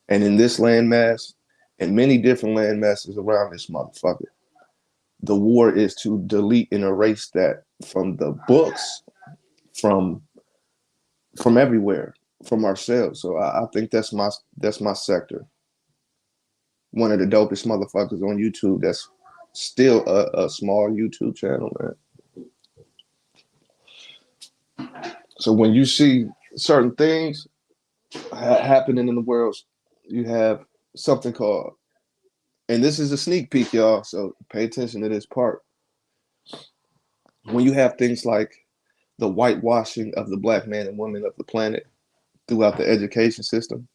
And in this landmass, and many different land masses around this motherfucker, the war is to delete and erase that from the books, from everywhere, from ourselves. So I think that's my sector. One of the dopest motherfuckers on YouTube. That's still a small YouTube channel, man. So when you see certain things happening in the world, you have something called, and this is a sneak peek, y'all. So pay attention to this part. When you have things like the whitewashing of the black man and woman of the planet throughout the education system,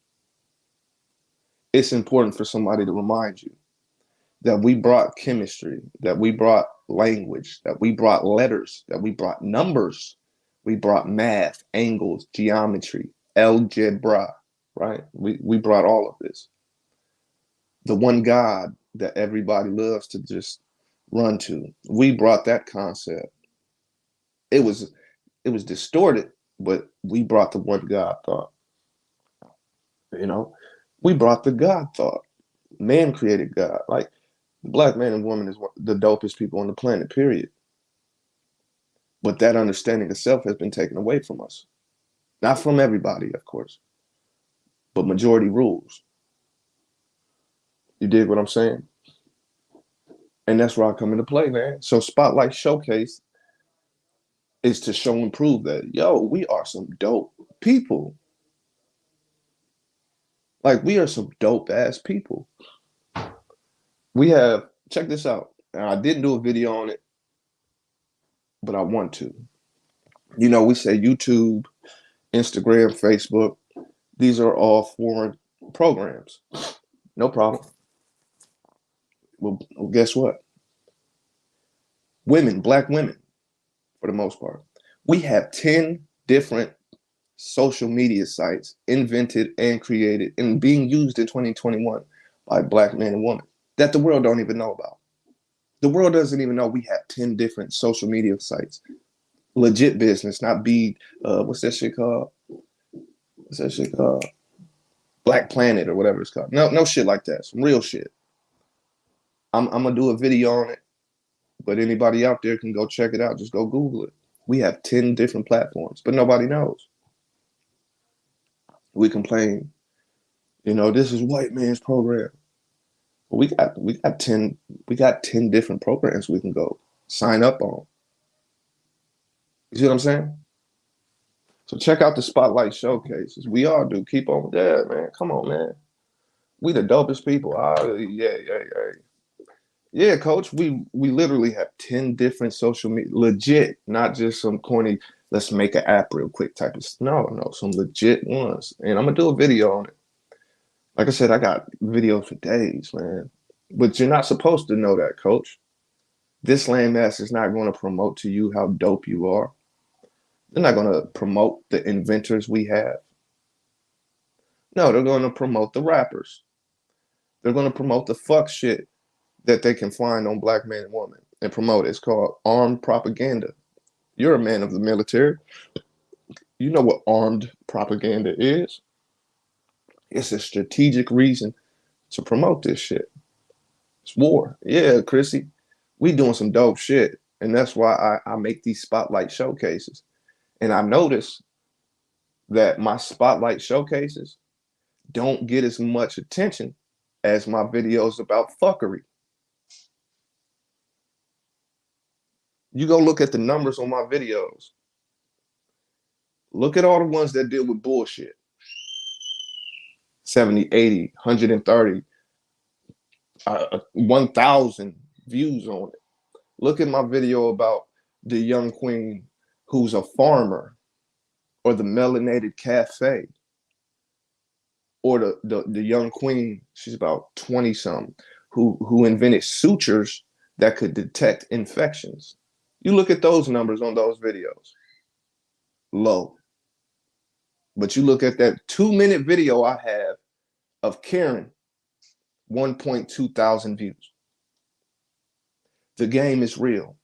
it's important for somebody to remind you that we brought chemistry, that we brought language, that we brought letters, that we brought numbers, we brought math, angles, geometry, algebra, right? We brought all of this. The one God that everybody loves to just run to. We brought that concept. It was distorted, but we brought the one God thought. You know, we brought the God thought. Man created God. Like black man and woman is the dopest people on the planet, period. But that understanding of self has been taken away from us. Not from everybody, of course, but majority rules. You dig what I'm saying? And that's where I come into play, man. So Spotlight Showcase is to show and prove that, yo, we are some dope people. Like, we are some dope ass people. We have, check this out. And I didn't do a video on it, but I want to. You know, we say YouTube, Instagram, Facebook, these are all foreign programs. No problem. Well, guess what? Women, black women, for the most part, we have 10 different social media sites invented and created and being used in 2021 by black men and women that the world don't even know about. The world doesn't even know we have 10 different social media sites. Legit business, not be, what's that shit called? What's that shit called? Black Planet or whatever it's called. No, no shit like that. Some real shit. I'm gonna do a video on it, but anybody out there can go check it out. Just go Google it. We have 10 different platforms, but nobody knows. We complain, you know, this is white man's program. But we got 10 different programs we can go sign up on. You see what I'm saying? So check out the Spotlight Showcases. We all do. Keep on with that, man. Come on, man. We the dopest people. Yeah. Yeah, coach. We literally have 10 different social media, legit, not just some corny, let's make an app real quick type of stuff. No, some legit ones. And I'm gonna do a video on it. Like I said, I got videos for days, man. But you're not supposed to know that, coach. This landmass is not going to promote to you how dope you are. They're not going to promote the inventors we have. No, they're going to promote the rappers. They're going to promote the fuck shit that they can find on black man and woman and promote it. It's called armed propaganda. You're a man of the military. You know what armed propaganda is. It's a strategic reason to promote this shit. It's war. Yeah, Chrissy, we doing some dope shit. And that's why I make these spotlight showcases. And I notice that my spotlight showcases don't get as much attention as my videos about fuckery. You go look at the numbers on my videos. Look at all the ones that deal with bullshit. 70, 80, 130, 1,000 views on it. Look at my video about the young queen who's a farmer, or the melanated cafe, or the young queen, she's about 20 something, who invented sutures that could detect infections. You look at those numbers on those videos. Low. But you look at that 2-minute video I have of Karen, 1.2 thousand views. The game is real.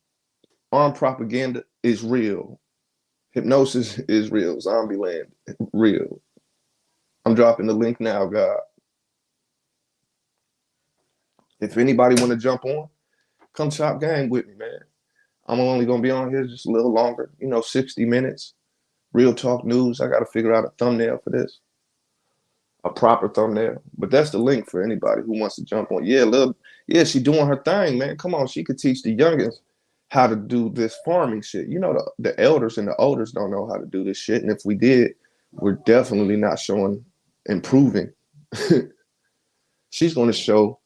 Armed propaganda is real. Hypnosis is real. Zombieland, real. I'm dropping the link now, God. If anybody want to jump on, come chop game with me, man. I'm only going to be on here just a little longer, 60 minutes. Real talk news. I got to figure out a thumbnail for this, a proper thumbnail. But that's the link for anybody who wants to jump on. Yeah, she doing her thing, man. Come on, she could teach the youngins how to do this farming shit. The elders and the olders don't know how to do this shit. And if we did, we're definitely not showing improving. She's going to show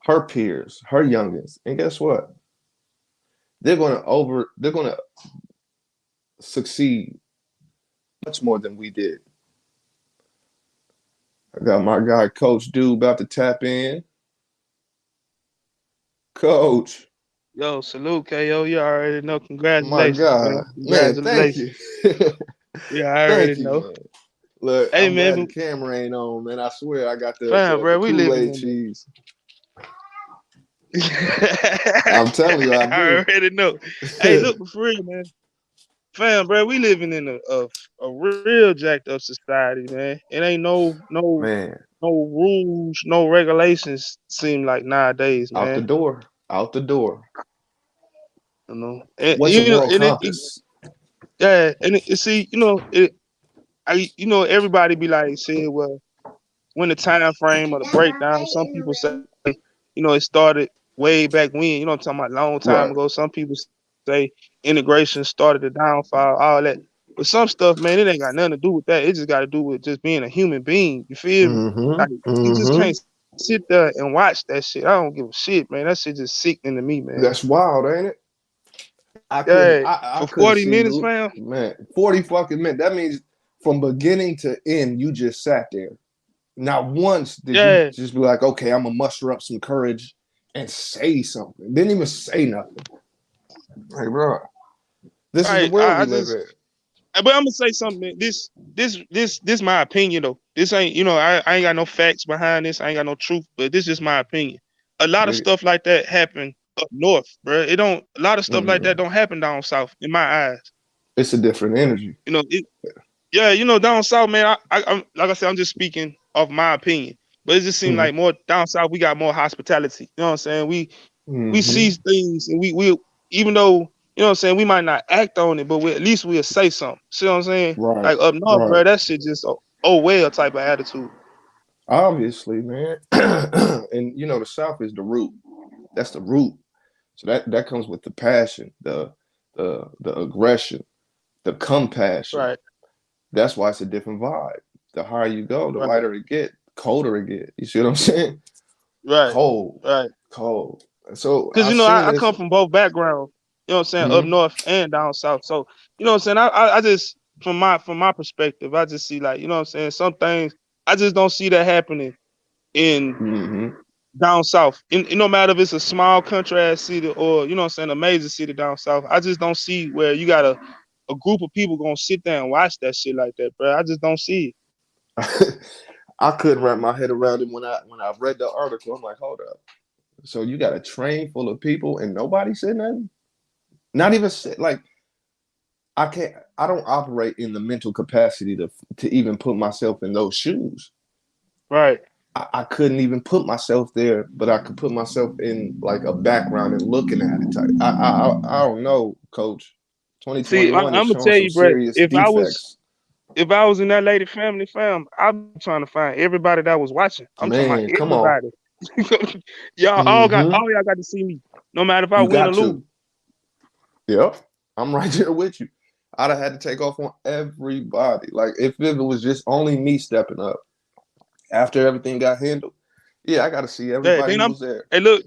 her peers, her youngins. And guess what? They're going to succeed much more than we did. I got my guy, Coach Dude, about to tap in. Coach. Yo, salute, KO. You already know. My Congratulations, God. man. Man, thank Congratulations. you. Yeah, I already Thank you, know. man. Look, Hey, I'm glad man, the camera ain't on, man. I swear I got fam, the bro, we living Kool-Aid in cheese. the. I'm telling you, I I do. already know. Hey, look, for real, man. Fam, bro, we living in a real jacked up society, man. It ain't Man, no rules, no regulations seem like nowadays, out the man. door. Out the door. And What's a moral compass? yeah, and see, everybody be like, say, well, when the time frame of the breakdown, some people say, it started way back when, I'm talking about a long time Right. ago. Some people say integration started the downfall, all that. But some stuff, man, it ain't got nothing to do with that. It just got to do with just being a human being. You feel me? Mm-hmm. Like, you just Mm-hmm. can't sit there and watch that shit. I don't give a shit, man. That shit just sickening to me, man. That's wild, ain't it? Yeah, I for couldn't 40 see minutes, you. fam. Man, 40 fucking minutes. That means from beginning to end, you just sat there. Not once did you Yeah, just be like, okay, I'm gonna muster up some courage and say something. Didn't even say nothing. Like, bro, this is the right. world I we live just in. but I'm gonna say something. Man. This my opinion though. This ain't I ain't got no facts behind this. I ain't got no truth, but this is my opinion. A lot of Dig it. stuff like that happen up north, bro. It don't. A lot of stuff like that Mm. don't happen down south, in my eyes. It's a different energy. It, yeah, down south, man. I'm like I said, I'm just speaking of my opinion, but it just seemed Mm. like more down south we got more hospitality. You know what I'm saying? We Mm-hmm. see things and we even though what I'm saying, we might not act on it, but at least we'll say something. See what I'm saying? Right. Like up north, Right. bro, that shit just oh well type of attitude. Obviously, man. And the South is the root. That's the root. So that comes with the passion, the aggression, the compassion. Right, That's why it's a different vibe. The higher you go, the right, lighter it get, colder it get. You see what I'm saying? right, Cold, right. cold. So Cause I seen I this. come from both backgrounds, you know what I'm saying, up Mm-hmm. north and down south. So, you know what I'm saying? I just from my perspective, I just see like, you know what I'm saying, some things I just don't see that happening in Mm-hmm. down south. No matter if it's a small country ass city or you know what I'm saying, a major city down south. I just don't see where you got a group of people gonna sit there and watch that shit like that, bro. I just don't see it. I couldn't wrap my head around it when I read the article. I'm like, hold up. So you got a train full of people and nobody said nothing? Not even said like I can't. I don't operate in the mental capacity to even put myself in those shoes. Right. I couldn't even put myself there, but I could put myself in like a background and looking at it. I don't know, Coach. See, 2021 is I'm gonna showing tell some you, bro, serious defects. if I was in that lady family fam, I'm trying to find everybody that was watching. I'm talking about Man, come on. everybody. Mm-hmm. All y'all got to see me, no matter if I You win or got lose. to. Yep. I'm right there with you. I'd have had to take off on everybody. Like if it was just only me stepping up after everything got handled. Yeah, I got to see Yeah, everybody then who was there. hey look,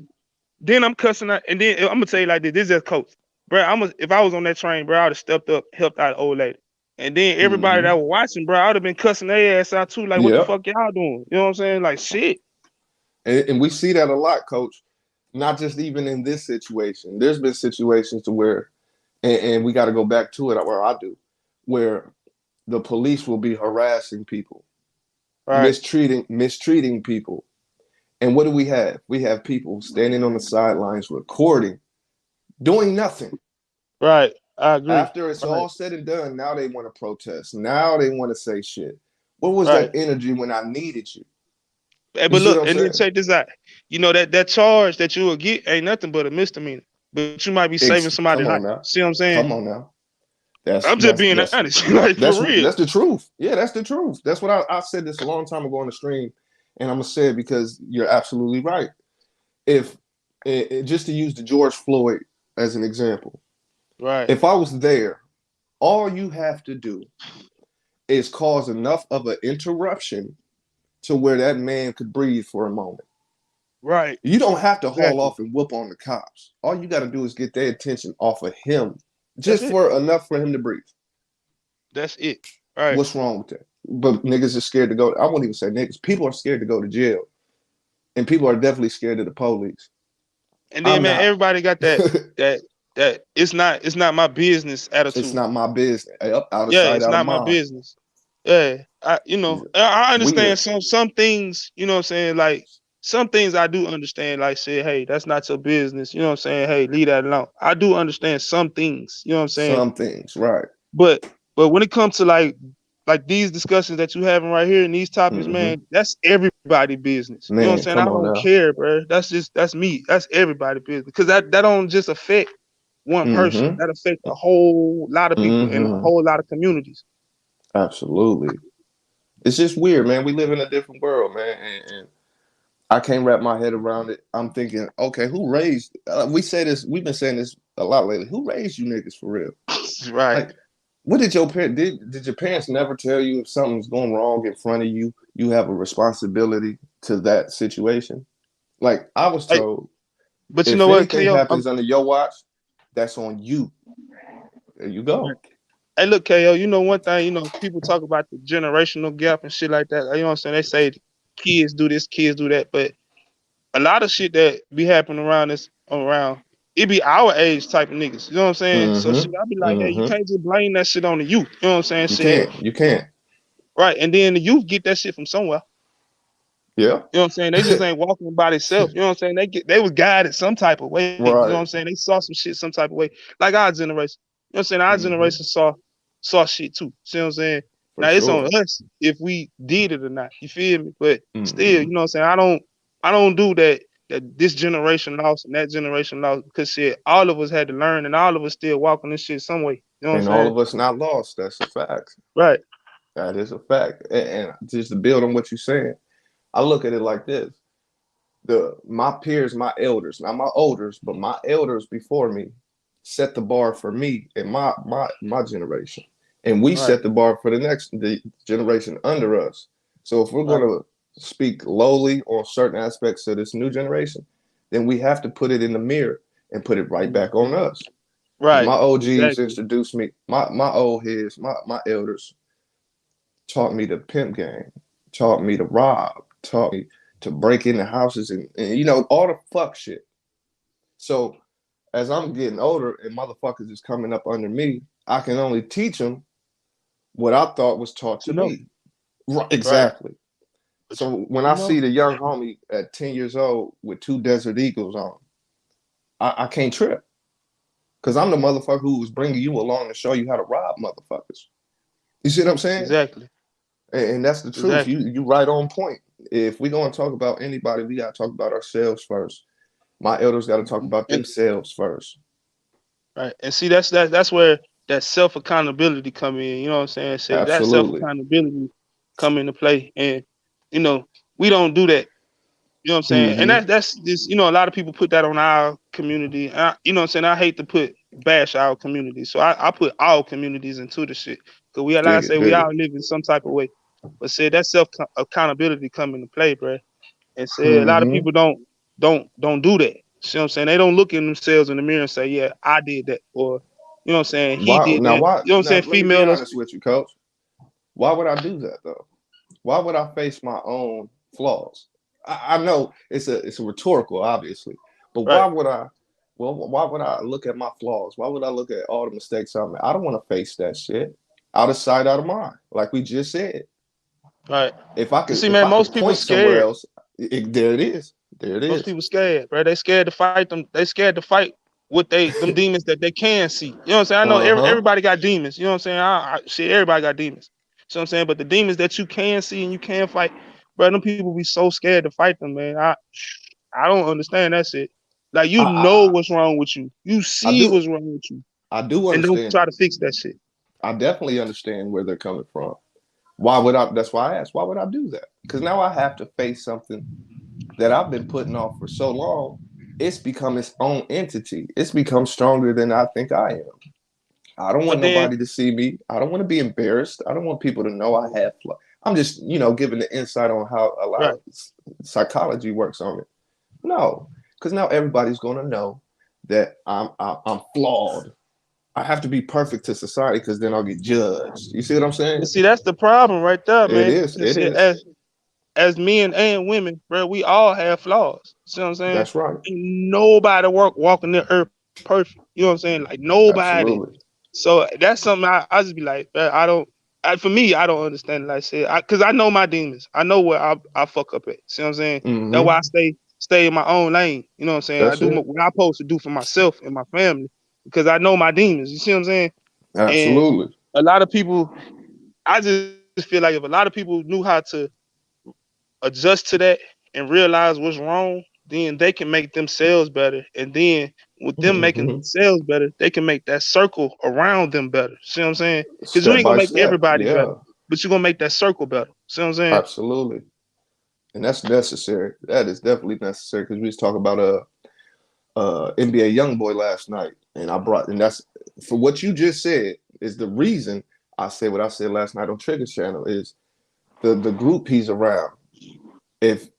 then I'm cussing out, and then I'm gonna tell you like this. This is just coach, bro. If I was on that train, bro, I'd have stepped up, helped out the old lady, and then everybody Mm-hmm. that was watching, bro, I'd have been cussing their ass out too. Like, what the Yep. fuck y'all doing? You know what I'm saying? Like, shit. And we see that a lot, Coach. Not just even in this situation. There's been situations to where, and we got to go back to it, or I do, where the police will be harassing people, Right. mistreating people. And what do we have? We have people standing on the sidelines recording, doing nothing. Right. I agree. After it's Right. all said and done, now they want to protest. Now they want to say shit. What was that Right. energy when I needed you? Hey, You but see what look, I'm and then saying? check this out. You know that charge that you will get ain't nothing but a misdemeanor. But you might be saving somebody's Come life. on now. See what I'm saying? Come on now. That's I'm just that's being that's honest, like for real. that's the truth. Yeah, that's the truth. That's what I said this a long time ago on the stream, and I'm gonna say it because you're absolutely right. If just to use the George Floyd as an example, Right. if I was there, all you have to do is cause enough of an interruption to where that man could breathe for a moment. Right. You don't have to haul Exactly. off and whoop on the cops. All you got to do is get their attention off of him, That's just it. for enough for him to breathe. That's it. Right. What's wrong with that? But niggas are scared to go. I won't even say niggas. People are scared to go to jail, and people are definitely scared of the police. And then I'm man, not. everybody got that that it's not my business It's attitude. not my business. Up, out of Yeah, sight, it's out of not my mind. business. Yeah, I Weird. understand some things, you know what I'm saying? Like some things I do understand, like say, hey, that's not your business. You know what I'm saying? Hey, leave that alone. I do understand some things, you know what I'm saying? Some things, right? But when it comes to like these discussions that you having right here and these topics, Mm-hmm. man, that's everybody business. You know what I'm Man, saying? I come on don't now. care, bro. That's me. That's everybody business. Because that don't just affect one person. Mm-hmm. That affect a whole lot of people and a Mm-hmm. whole lot of communities. Absolutely. It's just weird, man. We live in a different world, man, and I can't wrap my head around it. I'm thinking, okay, who raised? We say this. We've been saying this a lot lately. Who raised you niggas for real? Right. Like, what did your parents did your parents never tell you if something's going wrong in front of you, you have a responsibility to that situation? Like I was Hey, told, but you if know what, anything KO? happens under your watch, that's on you. There you go. Hey, look, KO, you know one thing, people talk about the generational gap and shit like that. You know what I'm saying? They say kids do this, kids do that, but a lot of shit that be happening around, it be our age type of niggas. You know what I'm saying? So shit, I be Mm-hmm. like, hey, you Mm-hmm. can't just blame that shit on the youth. You know what I'm saying? You Shit. can't. You can't. Right. And then the youth get that shit from somewhere. Yeah. You know what I'm saying? They just ain't walking by themselves. You know what I'm saying? They was guided some type of way. You know what Right. I'm saying? They saw some shit some type of way. Like our generation. You know what I'm saying? Our Mm-hmm. generation saw shit too. See what I'm saying? For Now it's on sure. us if we did it or not. You feel me? But still, Mm-hmm. you know what I'm saying? I don't do that this generation lost and that generation lost because shit, all of us had to learn and all of us still walking this shit some way. You know what I'm And all saying? of us not lost. That's a fact. Right. That is a fact. And just to build on what you're saying, I look at it like this: my peers, my elders, not my elders, but my elders before me, set the bar for me and my generation, and we Right. set the bar for the generation under us. So if we're going Right. to speak lowly on certain aspects of this new generation, then we have to put it in the mirror and put it right back on Mhm. us. Because my Right. OGs Exactly. introduced me, my old heads, my elders taught me the pimp game, taught me to rob, taught me to break into houses and all the fuck shit. So as I'm getting older and motherfuckers is coming up under me, I can only teach them what I thought was taught But to you know, me. Right, right. exactly. But So when you I know, see the young homie at 10 years old with two Desert Eagles on, I can't trip because I'm the motherfucker who was bringing you along to show you how to rob motherfuckers. You see what I'm saying? exactly. And that's the truth. Exactly. You right on point. If we're going to talk about anybody, we got to talk about ourselves first. My elders got to talk Mhm. about And themselves first. right. And see that's where that self accountability come in. You know what I'm saying? Say that self Absolutely. accountability come into play. And you know, we don't do that. You know what I'm saying? And Mm-hmm. that's just, a lot of people put that on our community. You know what I'm saying? I hate to bash our community. So I put all communities into the shit. Cause like I Dig it, say, we dig all it. live in some type of way. But said that self accountability come into play, bro. And said a lot of Mm-hmm. people don't do that. See what I'm saying? They don't look in themselves in the mirror and say, yeah, I did that, or you know what I'm saying, he Why did now? that. Why You know what I'm now? saying? Let me be Female. honest with you, Coach. Why would I do that though? Why would I face my own flaws? I know it's a rhetorical, obviously, but why Right. would I? Well, why would I look at my flaws? Why would I look at all the mistakes I made? I don't want to face that shit. out of sight, out of mind, like we just said. Right. If I Cause could, see, if man, I could most people point somewhere scared. else, there it is. There it Most is. people scared, bro. They scared to fight them. They scared to fight what them demons that they can see. You know what I'm saying? I know Uh-huh. everybody got demons. You know what I'm saying? Shit, everybody got demons. You know what I'm saying? But the demons that you can see and you can fight, bro, them people be so scared to fight them, man. I don't understand that shit. Like you know I, what's wrong with you. You I see do what's wrong with you. I do And don't understand try it. to fix that shit. I definitely understand where they're coming from. Why would I? That's why I asked. Why would I do that? Because now I have to face something that I've been putting off for so long. It's become its own entity. It's become stronger than I think I am. I don't want But then, nobody to see me. I don't want to be embarrassed. I don't want people to know I have flaws. I'm just, giving the insight on how a lot right. of psychology works on it. No, because now everybody's going to know that I'm flawed. I have to be perfect to society because then I'll get judged. You see what I'm saying? But see, that's the problem right there, It man. is. 'Cause It shit, is. as men and women, bro, we all have flaws. See what I'm saying? That's right. Ain't nobody walking the earth perfect. You know what I'm saying? Like nobody. Absolutely. So that's something I just be like, bro, for me, I don't understand. Like I said, because I know my demons. I know where I fuck up at. See what I'm saying? That's why I Mm-hmm. stay in my own lane. You know what I'm saying? I That's do it. what I'm supposed to do for myself and my family because I know my demons. You see what I'm saying? And Absolutely. a lot of people, I just feel like if a lot of people knew how to adjust to that and realize what's wrong, then they can make themselves better. And then with them making Mm-hmm. themselves better, they can make that circle around them better. See what I'm saying? Because you Step ain't gonna by make step. everybody better, Yeah. but you're gonna make that circle better. See what I'm saying? Absolutely. And that's necessary. That is definitely necessary because we was talking about NBA young boy last night, and that's for what you just said is the reason I said what I said last night on Trigger Channel is the group he's around. If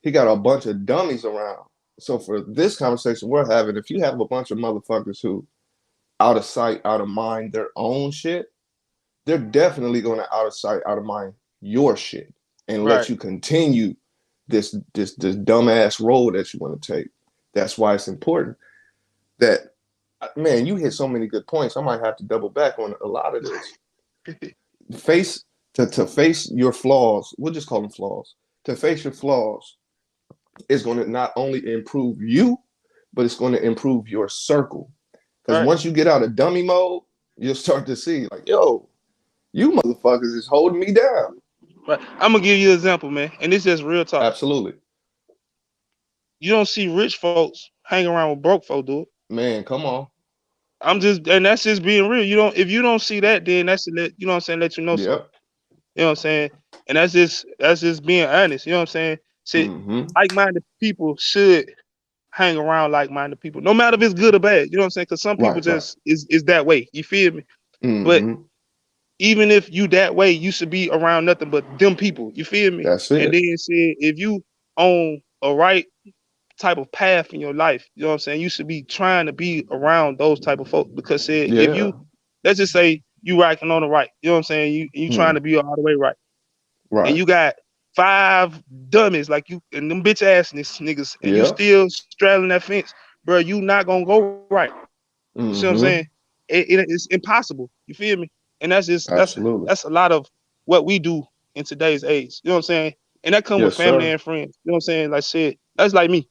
he got a bunch of dummies around, so for this conversation we're having, if you have a bunch of motherfuckers who out of sight, out of mind, their own shit, they're definitely going to out of sight, out of mind your shit and let Right. you continue this dumbass road that you want to take. That's why it's important that man, you hit so many good points. I might have to double back on a lot of this. Face to face your flaws. We'll just call them flaws. To face your flaws is going to not only improve you, but it's going to improve your circle. Because Right. once you get out of dummy mode, you'll start to see like, yo, you motherfuckers is holding me down. Right. I'm gonna give you an example, man, and it's just real talk. Absolutely. You don't see rich folks hang around with broke folks, dude. Man, come on. And that's just being real. You don't, if you don't see that, then that's to you know what I'm saying, let you know something. Yep. You know what I'm saying? And that's just being honest. You know what I'm saying? See, Mm-hmm. like-minded people should hang around like-minded people, no matter if it's good or bad. You know what I'm saying? Because some people Right, right. just is that way. You feel me? But Mm-hmm. even if you that way, you should be around nothing but them people. You feel me? That's And it. then see if you on a right type of path in your life, you know what I'm saying? You should be trying to be around those type of folks because say if Yeah. you let's just say you rocking on the right, you know what I'm saying? You trying Mm. to be all the way right, and Right. you got 5 dummies like you and them bitch ass niggas, and you Yeah. still straddling that fence, bro. You not gonna go right. You see what I'm saying? Mm-hmm. It's impossible. You feel me? And Absolutely. that's a lot of what we do in today's age. You know what I'm saying? And that come with Yes, family sir. and friends. You know what I'm saying? Like shit, that's like me.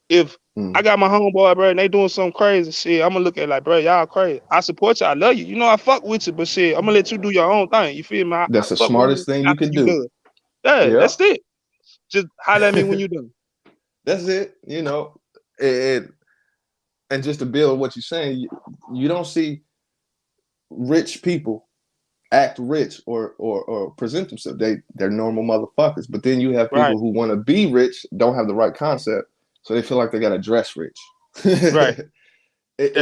If I Mm. got my homeboy, bro, and they doing some crazy shit, I'm gonna look at like, bro, y'all crazy. I support you, I love you. You know, I fuck with you, but shit, I'm gonna let you do your own thing. You feel me? I That's the fuck with smartest you thing you after could you do. done. Yeah, Yeah. that's it. Just holler at me when you done. That's it. And, and just to build what you're saying, you don't see rich people act rich or present themselves. They're normal motherfuckers. But then you have Right, people who want to be rich, don't have the right concept, so they feel like they gotta dress rich. right. That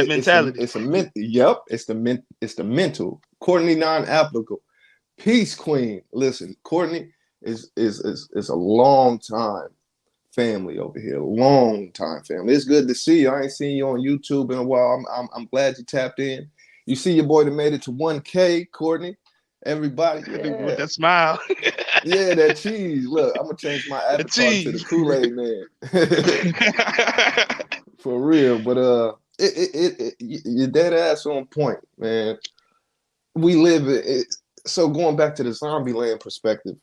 It's a mentality. yep, it's the mental. Courtney non-applicable. Peace Queen. Listen, Courtney is a long time family over here. Long time family. It's good to see you. I ain't seen you on YouTube in a while. I'm glad you tapped in. You see your boy that made it to 1K, Courtney. Everybody, With yeah. that smile. Yeah, that cheese. Look, I'm gonna change my The avatar to the cheese. Kool-Aid man. For real. But you're dead ass on point, man. we live it. So going back to the zombie land perspective,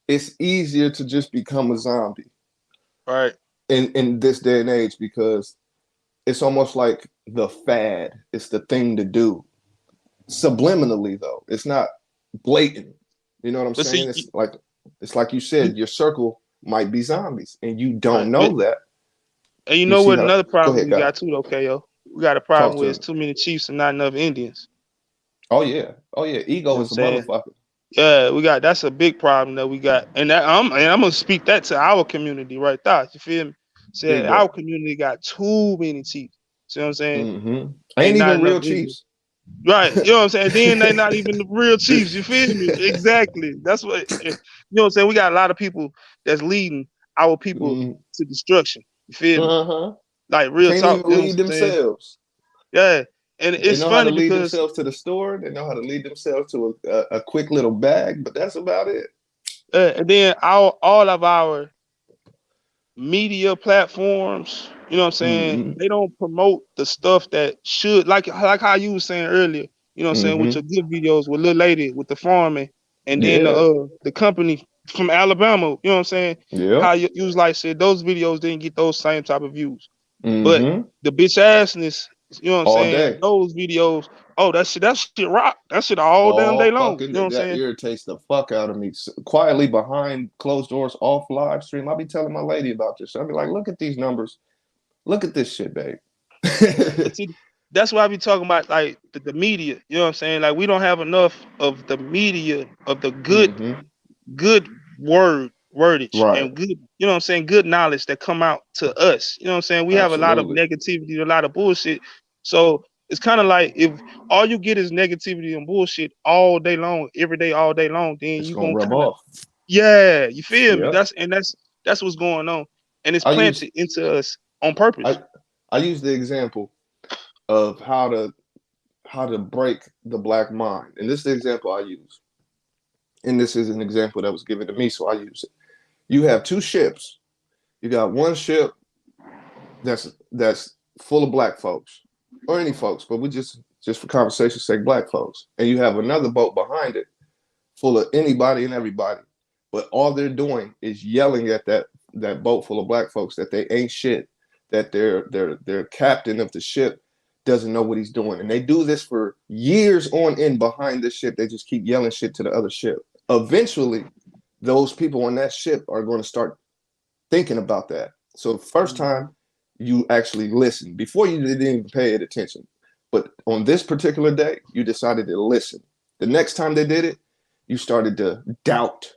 it's easier to just become a zombie Right. in this day and age because it's almost like the fad. It's the thing to do. Subliminally though, it's not blatant. You know what I'm But saying? see, It's like you you, said, your circle might be zombies, and you right. don't know that. And you You know see what? how? Another Go problem ahead, we guy. got too, though, KO. We got a problem Talk with to is me. too many chiefs and not enough Indians. Oh yeah, oh yeah. You know Ego what I'm is a saying? motherfucker. Yeah, we got that's a big problem that we got, and I'm gonna speak that to our community right there. You feel me? Say Big our bro. community got too many chiefs. See what I'm saying? Ain't And not even enough real Indians. chiefs. Right. You know what I'm saying? Then they not even the real chiefs. You feel me? Exactly. That's what you know what I'm saying. We got a lot of people that's leading our people Mm, to destruction. You feel me? uh-huh. Like real Can't talk. even You know what lead I'm saying? themselves. Yeah. And They it's know how to funny lead because themselves to the store. They know how to lead themselves to a quick little bag, but that's about it. and then all of our media platforms, you know what I'm saying? Mm-hmm. They don't promote the stuff that should like how you were saying earlier, you know what I'm saying, with Mm-hmm. your good videos with little lady with the farming and then Yeah. the company from Alabama, you know what I'm saying? Yeah. How you was like said those videos didn't get those same type of views. But Mm-hmm. the bitch assness, you know what I'm All saying? day. Those videos, oh that shit rock. That shit all damn day All long. You fucking know what day. I'm That saying? irritates the fuck out of me. Quietly behind closed doors, off live stream. I'll be telling my lady about this. I'll be like, look at these numbers. Look at this shit, babe. But see, that's why I be talking about like the media. You know what I'm saying? Like we don't have enough of the media of the Mm-hmm. good wordage Right. and good, you know what I'm saying, good knowledge that come out to us. You know what I'm saying? We have a lot of Absolutely. negativity, a lot of bullshit. So it's kind of like if all you get is negativity and bullshit all day long, every day, all day long, then It's you gonna gonna rub kind of off. yeah, you feel me? Yep. That's what's going on, and it's I use planted into us on purpose. I I use the example of how to break the black mind. And this is the example I use. And this is an example that was given to me, so I use it. You have two ships. You got one ship that's full of black folks, or any folks, but we just for conversation's sake, black folks. And you have another boat behind it full of anybody and everybody. But all they're doing is yelling at that boat full of black folks that they ain't shit, that their captain of the ship doesn't know what he's doing. And they do this for years on end behind the ship. They just keep yelling shit to the other ship. Eventually, those people on that ship are going to start thinking about that. So the first Mhm. time you actually listened, before you didn't even pay it attention. But on this particular day, you decided to listen. The next time they did it, you started to doubt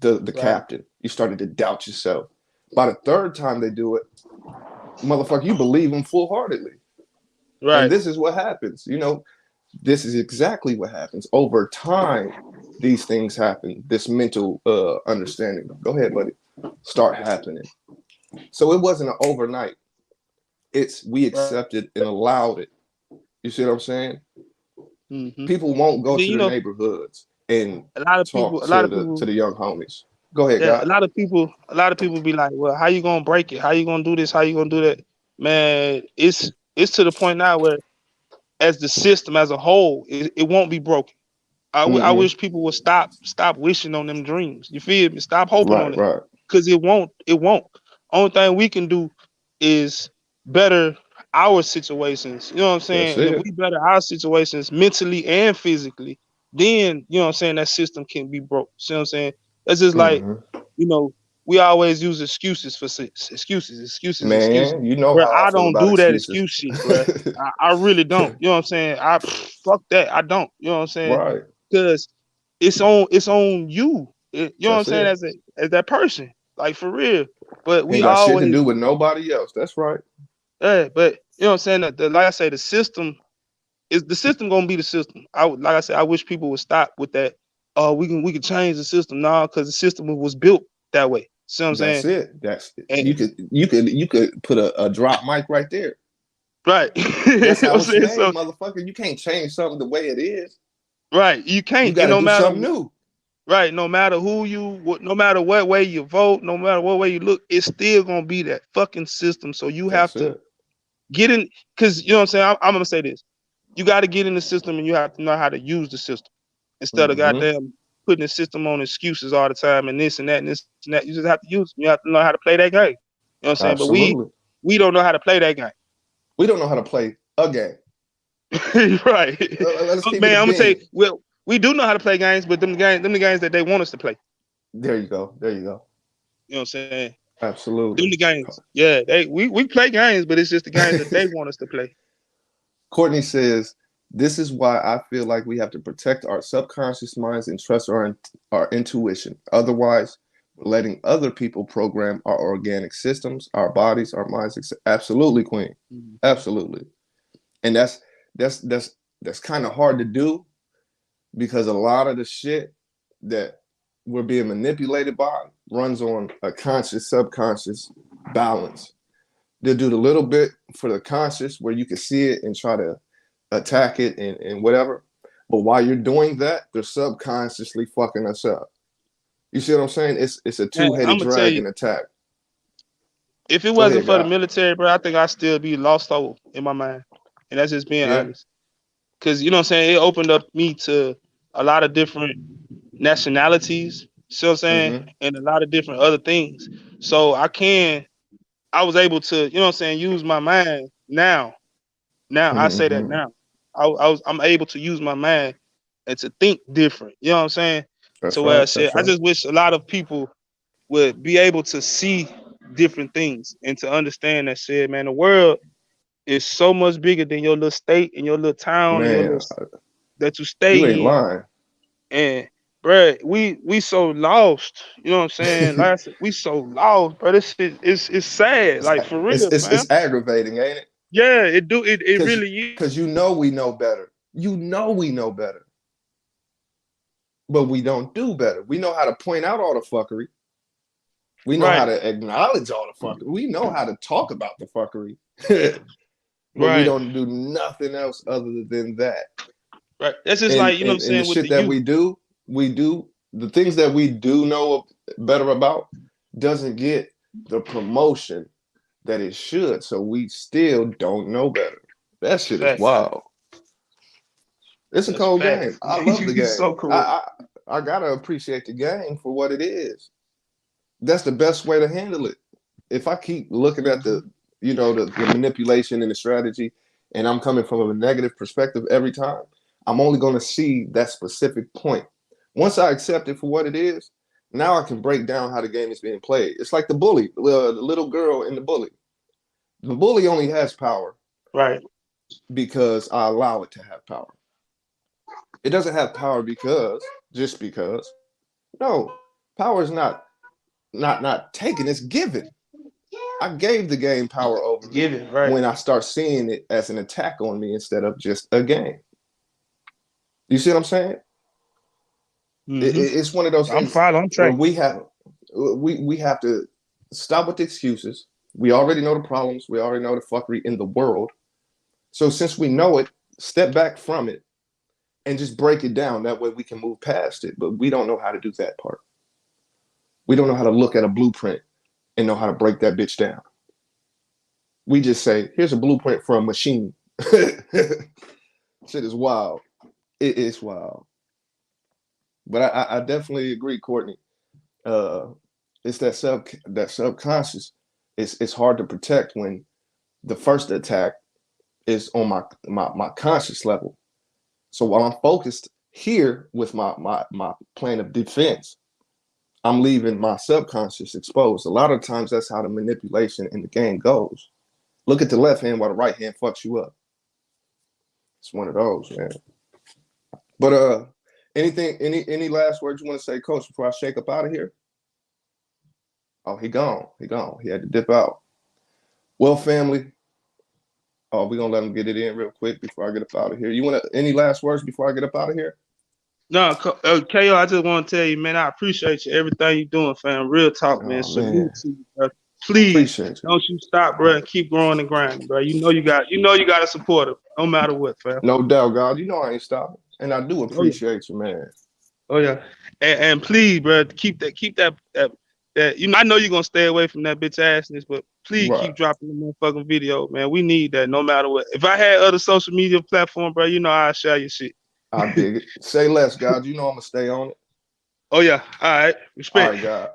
the Right, captain. You started to doubt yourself. By the third time they do it, motherfucker, you believe them full heartedly. And right. this is what happens. This is exactly what happens. Over time, these things happen. This mental understanding. Go ahead, buddy. Start happening. So it wasn't an overnight. It's we Right. accepted and allowed it. You see what I'm saying? Hmm. People won't And go then to the neighborhoods and a lot of talk people, a lot to of the people, to the young homies. Go ahead, yeah, guy. a lot of people be like, well, how you gonna break it? How you gonna do this? How you gonna do that? Man, it's to the point now where as the system as a whole, it won't be broken. I Mm-hmm. wish people would stop wishing on them dreams. You feel me? Stop hoping Right, on it, right. because it won't. Only thing we can do is better our situations. You know what I'm That's saying? And if it. we better our situations mentally and physically, then you know what I'm saying that system can be broke. See what I'm saying? That's just like, Mm-hmm. you know, we always use excuses for excuses. Man, you know Bro, how I I feel don't about do that excuses. excuse shit, bro. I really don't. You know what I'm saying? Fuck that. I don't. You know what I'm saying? Right. Because it's on you. You know what I'm That's saying? it. As that person, like for real. But we Ain't got shit to always, do with nobody else. That's right. but you know what I'm saying? Like I say, the system gonna be the system. Like I said, I wish people would stop with that. Oh, we can change the system now because the system was built that way. See what I'm saying? That's it. That's And you could put a drop mic right there. right, you That's know what how I'm it's saying? made, So motherfucker. You can't change something the way it is. right, you You can't, got and to no do matter something new. right, no matter what way you vote, no matter what way you look, it's still gonna be that fucking system. So you have That's to it. get in, because you know what I'm saying. I'm gonna say this. You got to get in the system and you have to know how to use the system instead of Mm-hmm. goddamn putting the system on excuses all the time and this and that and this and that. You just have to use them. You have to know how to play that game. You know what I'm saying? But Absolutely. we don't know how to play that game. We don't know how to play a game. Right. Let's keep it a Man, I'm gonna tell you, bean. well, we do know how to play games, but them the games that they want us to play. There you go. There you go. You know what I'm saying? Them Absolutely. the games. Yeah, we play games, but it's just the games that they want us to play. Courtney says, "This is why I feel like we have to protect our subconscious minds and trust our intuition. Otherwise, we're letting other people program our organic systems, our bodies, our minds." Absolutely, Queen. Mhm. Absolutely. And that's that's kind of hard to do because a lot of the shit that we're being manipulated by runs on a conscious subconscious balance. They'll do the little bit for the conscious where you can see it and try to attack it and whatever. But while you're doing that, they're subconsciously fucking us up. You see what I'm saying? It's a Man, two-headed I'm gonna tell you, dragon attack. if it Go wasn't ahead, for the God. military, bro, I think I'd still be lost soul in my mind. And that's just being Yeah. honest. Cause you know what I'm saying, it opened up me to a lot of different nationalities, see what I'm saying, Mm-hmm. and a lot of different other things. So I was able to, you know what I'm saying, use my mind now. Now I say that Mm-hmm. now. I'm able to use my mind and to think different. You know what I'm saying? That's To where I right. said, That's I right. just wish a lot of people would be able to see different things and to understand that said, man, the world is so much bigger than your little state and your little town and your Man, little that you stay you ain't in. lying. And bruh, we so lost. You know what I'm saying? Last we so lost, bro. This shit is sad. it's, Like for it's real, it's fam. it's aggravating, ain't it? Yeah, it Because really is. because you know we know better. You know we know better, but we don't do better. We know how to point out all the fuckery. We know how Right, to acknowledge all the fuckery. We know how to talk about the fuckery, but we right, don't do nothing else other than that. right. That's just And like, you know what I'm and the saying, with shit the that youth. we do the things that we do know better about doesn't get the promotion that it should. So we still don't know better. That shit is Facts. wild. It's a That's cold game. facts. I love the You game. so correct. I gotta appreciate the game for what it is. That's the best way to handle it. If I keep looking at Mhm. the manipulation and the strategy, and I'm coming from a negative perspective every time, I'm only going to see that specific point. Once I accept it for what it is, now I can break down how the game is being played. It's like the bully, the little girl and the bully. The bully only has power Right. because I allow it to have power. It doesn't have power because just because. No, power is not taken, it's given. I gave the game power over me Give it, right. when I start seeing it as an attack on me instead of just a game. You see what I'm saying? Hmm. It's one of those I'm things following. I'm where tracking. we have to stop with the excuses. We already know the problems. We already know the fuckery in the world. So since we know it, step back from it and just break it down. That way we can move past it. But we don't know how to do that part. We don't know how to look at a blueprint and know how to break that bitch down. We just say, here's a blueprint for a machine. Shit is wild. It is wild. But I definitely agree, Courtney. Uh, it's that subconscious. It's hard to protect when the first attack is on my conscious level. So while I'm focused here with my plan of defense, I'm leaving my subconscious exposed. A lot of times that's how the manipulation in the game goes. Look at the left hand while the right hand fucks you up. It's one of those, man. But any last words you want to say, Coach, before I shake up out of here? Oh, he gone. He gone. He had to dip out. Well, family. Oh, we're gonna let him get it in real quick before I get up out of here. You want any last words before I get up out of here? No, KO, I just want to tell you, man, I appreciate you. Everything you doing, fam. Real talk, man. Oh Salute man, to you, bro. Please appreciate you. don't you stop, bro, and keep growing and grinding, bro. You got to support him, no matter what, fam. No doubt, God. You know I ain't stopping, and I do Oh yeah, appreciate you, man. oh yeah. And please, bro, keep that that I know you're gonna stay away from that bitch assness, but please Right. keep dropping the motherfucking video, man. We need that no matter what. If I had other social media platform, bro, I'd share your shit. I dig it. Say less, God. You know I'm gonna stay on it. Oh yeah, all right, All respect. right, God.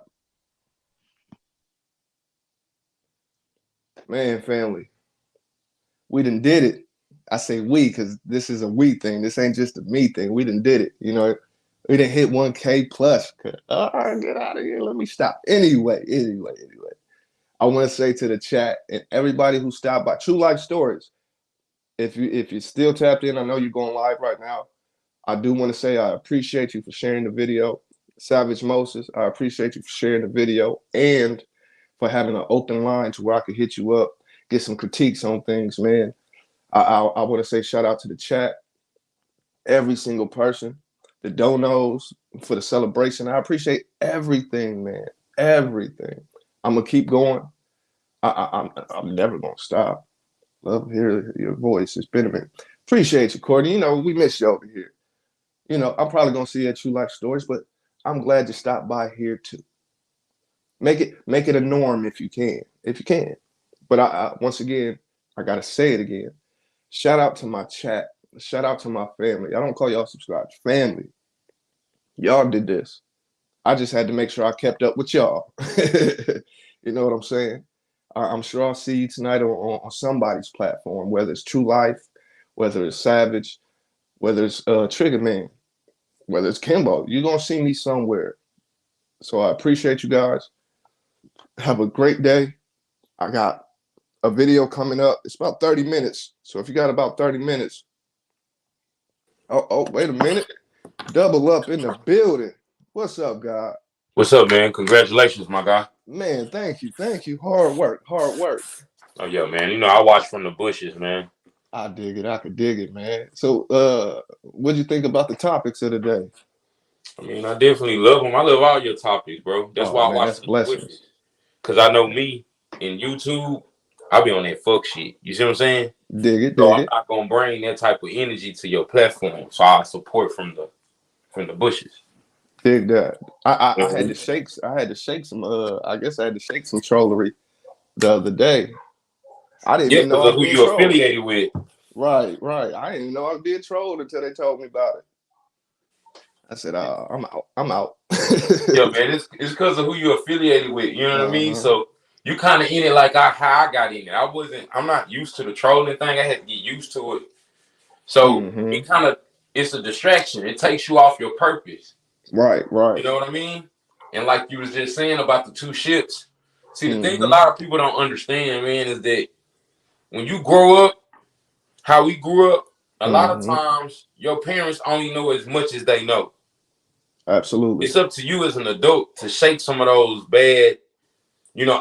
Man, family. We done did it. I say we because this is a we thing. This ain't just a me thing. We done did it. We didn't hit 1K plus. All right, get out of here. Let me stop. Anyway. I want to say to the chat and everybody who stopped by, True Life Stories. If you're still tapped in, I know you're going live right now. I do want to say I appreciate you for sharing the video. Savage Moses, I appreciate you for sharing the video and for having an open line to where I could hit you up, get some critiques on things, man. I want to say shout out to the chat, every single person, the donos for the celebration. I appreciate everything, man. Everything. I'm gonna keep going. I'm never gonna stop. Love hearing your voice. It's been a minute. Appreciate you, Courtney. We miss you over here. I'm probably gonna see you at True Life Stories, but I'm glad you stopped by here too. Make it a norm if you can. If you can. But once again, I gotta say it again. Shout out to my chat. Shout out to my family. I don't call y'all subscribers. Family. Y'all did this. I just had to make sure I kept up with y'all. You know what I'm saying? I'm sure I'll see you tonight on somebody's platform, whether it's True Life, whether it's Savage, whether it's Trigger Man, whether it's Kimbo. You're going to see me somewhere. So I appreciate you guys. Have a great day. I got a video coming up. It's about 30 minutes. So if you got about 30 minutes, wait a minute. Double up in the building. What's up, God? What's up, man? Congratulations, my guy. Man, thank you. Thank you. Hard work. Hard work. Oh, yeah, man. I watch from the bushes, man. I dig it. I could dig it, man. So, what'd you think about the topics of the day? I definitely love them. I love all your topics, bro. That's Oh why I man, watch that's from the bushes. blessings. Because I know me in YouTube, I be on that fuck shit. You see what I'm saying? Dig it, So dig I'm it. not going to bring that type of energy to your platform. So I support from the bushes. Dig that. I had to Mhm. shake. I had to shake some. I guess I had to shake some trollery the other day. I didn't Yeah, even know because I of was who being you trolled. affiliated with. Right, right. I didn't even know I was being trolled until they told me about it. I said, I'm out. I'm out." Yeah, man. It's because of who you affiliated with. You know what I mean? Uh-huh. So you kind of in it like how I got in it. I'm not used to the trolling thing. I had to get used to it. So Mm-hmm. it's a distraction. It takes you off your purpose. Right, You right. know what I mean? And like you was just saying about the two ships. See, the thing a Mm-hmm. lot of people don't understand, man, is that when you grow up, how we grew up, a lot of Mm-hmm. times your parents only know as much as they know. Absolutely. It's up to you as an adult to shake some of those bad,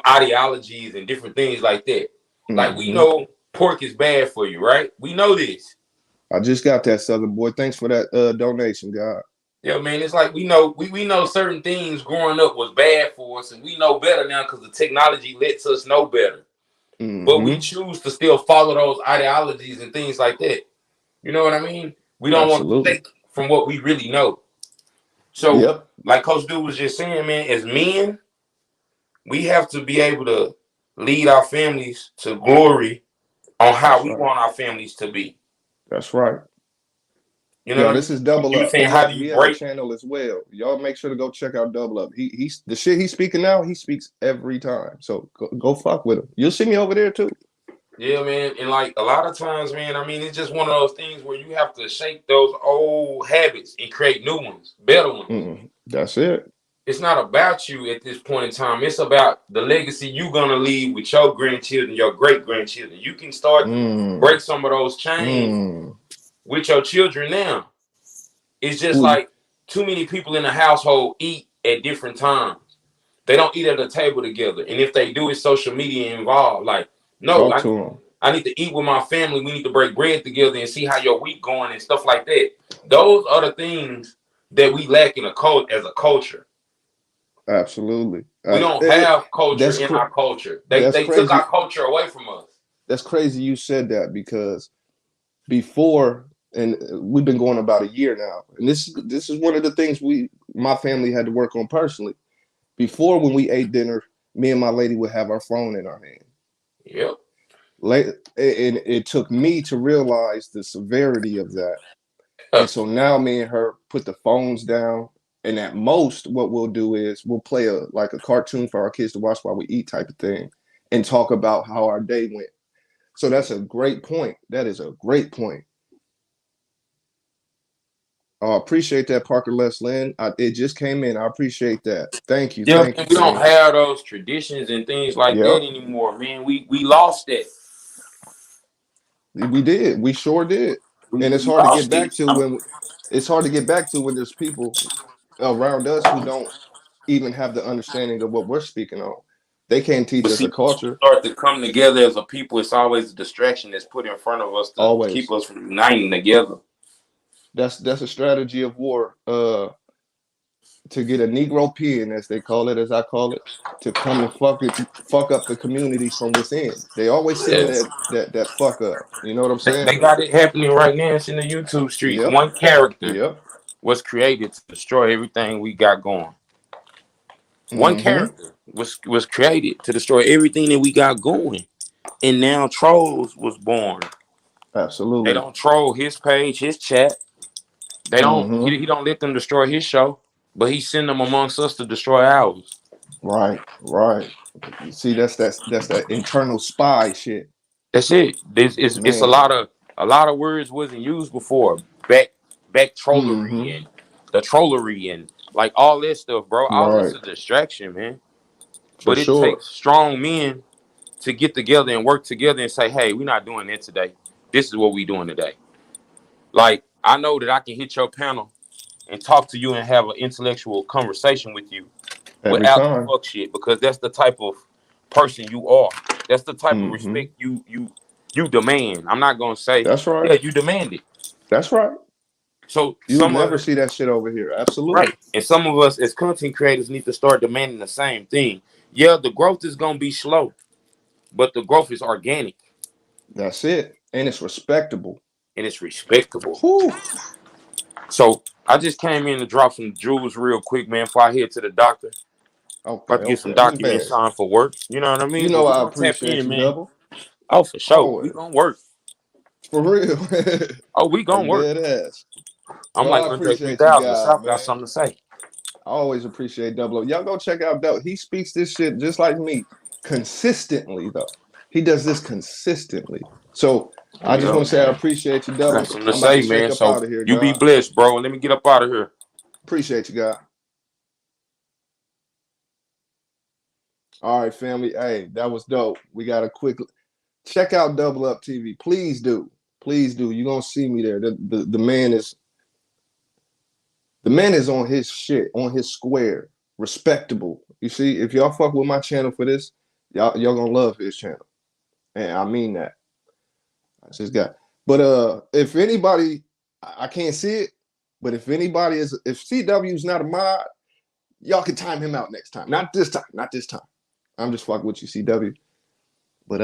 ideologies and different things like that. Like we Mm-hmm. know pork is bad for you, right? We know this. I just got that, Southern boy. Thanks for that donation, God. Yeah, man, it's like we know certain things growing up was bad for us, and we know better now because the technology lets us know better. But we Mm-hmm. choose to still follow those ideologies and things like that. You know what I mean? We don't want to Absolutely. take from what we really know. So, Yep. like Coach Dude was just saying, man, as men, we have to be able to lead our families to glory on how That's we right. want our families to be. That's right. You know Yo, what I this mean? is Double You were Up. saying, how do He you has a break? channel as well. Y'all make sure to go check out Double Up. He's the shit he's speaking now. He speaks every time. So go fuck with him. You'll see me over there too. Yeah, man. And like a lot of times, man, it's just one of those things where you have to shake those old habits and create new ones, better ones. That's it. It's not about you at this point in time. It's about the legacy you're gonna leave with your grandchildren, your great grandchildren. You can start to Mm, break some of those chains mm. with your children now. It's just Ooh, like too many people in the household eat at different times. They don't eat at a table together. And if they do, it's social media involved. Like, no, talk to him. I need to eat with my family. We need to break bread together and see how your week going and stuff like that. Those are the things that we lack in as a culture. Absolutely. We don't have culture That's in our culture. that's They took crazy. our culture away from us. That's crazy. You said that because before, and we've been going about a year now, and this is one of the things my family had to work on personally. Before, when we ate dinner, me and my lady would have our phone in our hand. Yep. And it took me to realize the severity of that. And so now me and her put the phones down. And at most, what we'll do is we'll play a cartoon for our kids to watch while we eat type of thing and talk about how our day went. So that's a great point. That is a great point. I appreciate that, Parker Leslin. It just came in. I appreciate that. Thank you. Yeah, Thank man, you, we don't fam. have those traditions and things like that Yep. anymore, man. We lost that. We did. We sure did. We, And we lost it. it's hard to get back to when there's people around us who don't even have the understanding of what we're speaking on. They can't teach But us a see, once we culture. start to come together as a people, it's always a distraction that's put in front of us to keep Always. us from uniting together. That's a strategy of war. To get a Negro pen, as they call it, as I call it, to come and fuck up the community from within. They always sending Yes. that fuck up. You know what I'm They saying? got it happening right now. It's in the YouTube streets. Yep. One character Yep. was created to destroy everything we got going. One Mm-hmm. character was created to destroy everything that we got going. And now trolls was born. They Absolutely. don't troll his page, his chat. They don't. Mm-hmm. He don't let them destroy his show, but he send them amongst us to destroy ours. Right. Right. You see, that's that internal spy shit. That's it. It's Man. a lot of words wasn't used before. Back trollery Mm-hmm. and the trollery and like all this stuff, bro. All this Right. is a distraction, man. For But it sure. takes strong men to get together and work together and say, hey, we're not doing that today. This is what we doing today. Like, I know that I can hit your panel and talk to you and have an intellectual conversation with you Every without the time. fuck shit, because that's the type of person you are. That's the type of Mm-hmm. respect you demand. I'm not gonna say, That's right. yeah, you demand it. That's right. So You'll some of never us, see that shit over here. Absolutely. right, and some of us as content creators need to start demanding the same thing. Yeah, the growth is gonna be slow, but the growth is organic That's it. And it's respectable. and it's respectable. Whew. So I just came in to drop some jewels real quick, man, before I head to the doctor. Okay, About to get some okay. What's documents bad? signed for work. You know what I You mean? know But we I gonna tap appreciate in, you, man. double. Oh, for sure. We Always. gonna work. For real. Oh, we gonna I'm work. dead ass. I'm Well, like I Andre appreciate you 3000. The guys, South got man. something to say. I always appreciate Double O. Y'all go check out Double. He speaks this shit just like me, consistently though. He does this consistently. So I just Yeah, want to say I man. appreciate you, I got Double. something to I'm about say, to shake man. up So out of here, you be God. blessed, bro. Let me get up out of here. Appreciate you, God. All right, family. Hey, that was dope. We got a quick check out Double Up TV. Please do. Please do. You're gonna see me there. The man is on his shit, on his square, respectable. You see, if y'all fuck with my channel for this, y'all gonna love his channel, and I mean that. That's his guy. But if anybody, I can't see it, but if CW is not a mod, y'all can time him out next time. Not this time. Not this time. I'm just fucking with you, CW. But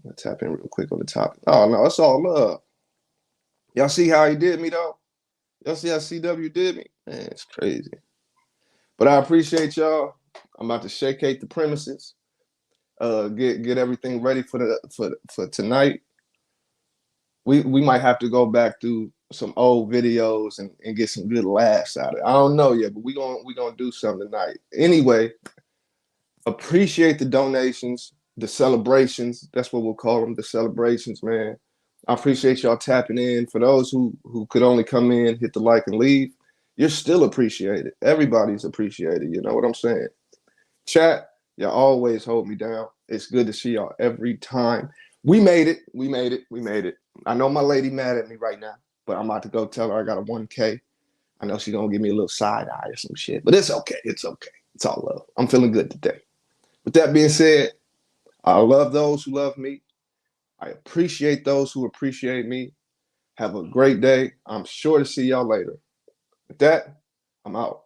let's tap in real quick on the topic. Oh no, it's all love. Y'all see how he did me though? Y'all see how CW did me? Man, it's crazy. But I appreciate y'all. I'm about to shakate the premises. Get everything ready for tonight. We might have to go back through some old videos and get some good laughs out of it. I don't know yet, but we gonna do something tonight. Anyway, appreciate the donations, the celebrations. That's what we'll call them, the celebrations, man. I appreciate y'all tapping in. For those who could only come in, hit the like and leave, you're still appreciated. Everybody's appreciated. You know what I'm saying? Chat, y'all always hold me down. It's good to see y'all every time. We made it. We made it. We made it. I know my lady mad at me right now, but I'm about to go tell her I got a 1K. I know she's gonna give me a little side eye or some shit, but it's okay. It's okay. It's all love. I'm feeling good today. With that being said, I love those who love me. I appreciate those who appreciate me. Have a great day. I'm sure to see y'all later. With that, I'm out.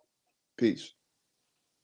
Peace.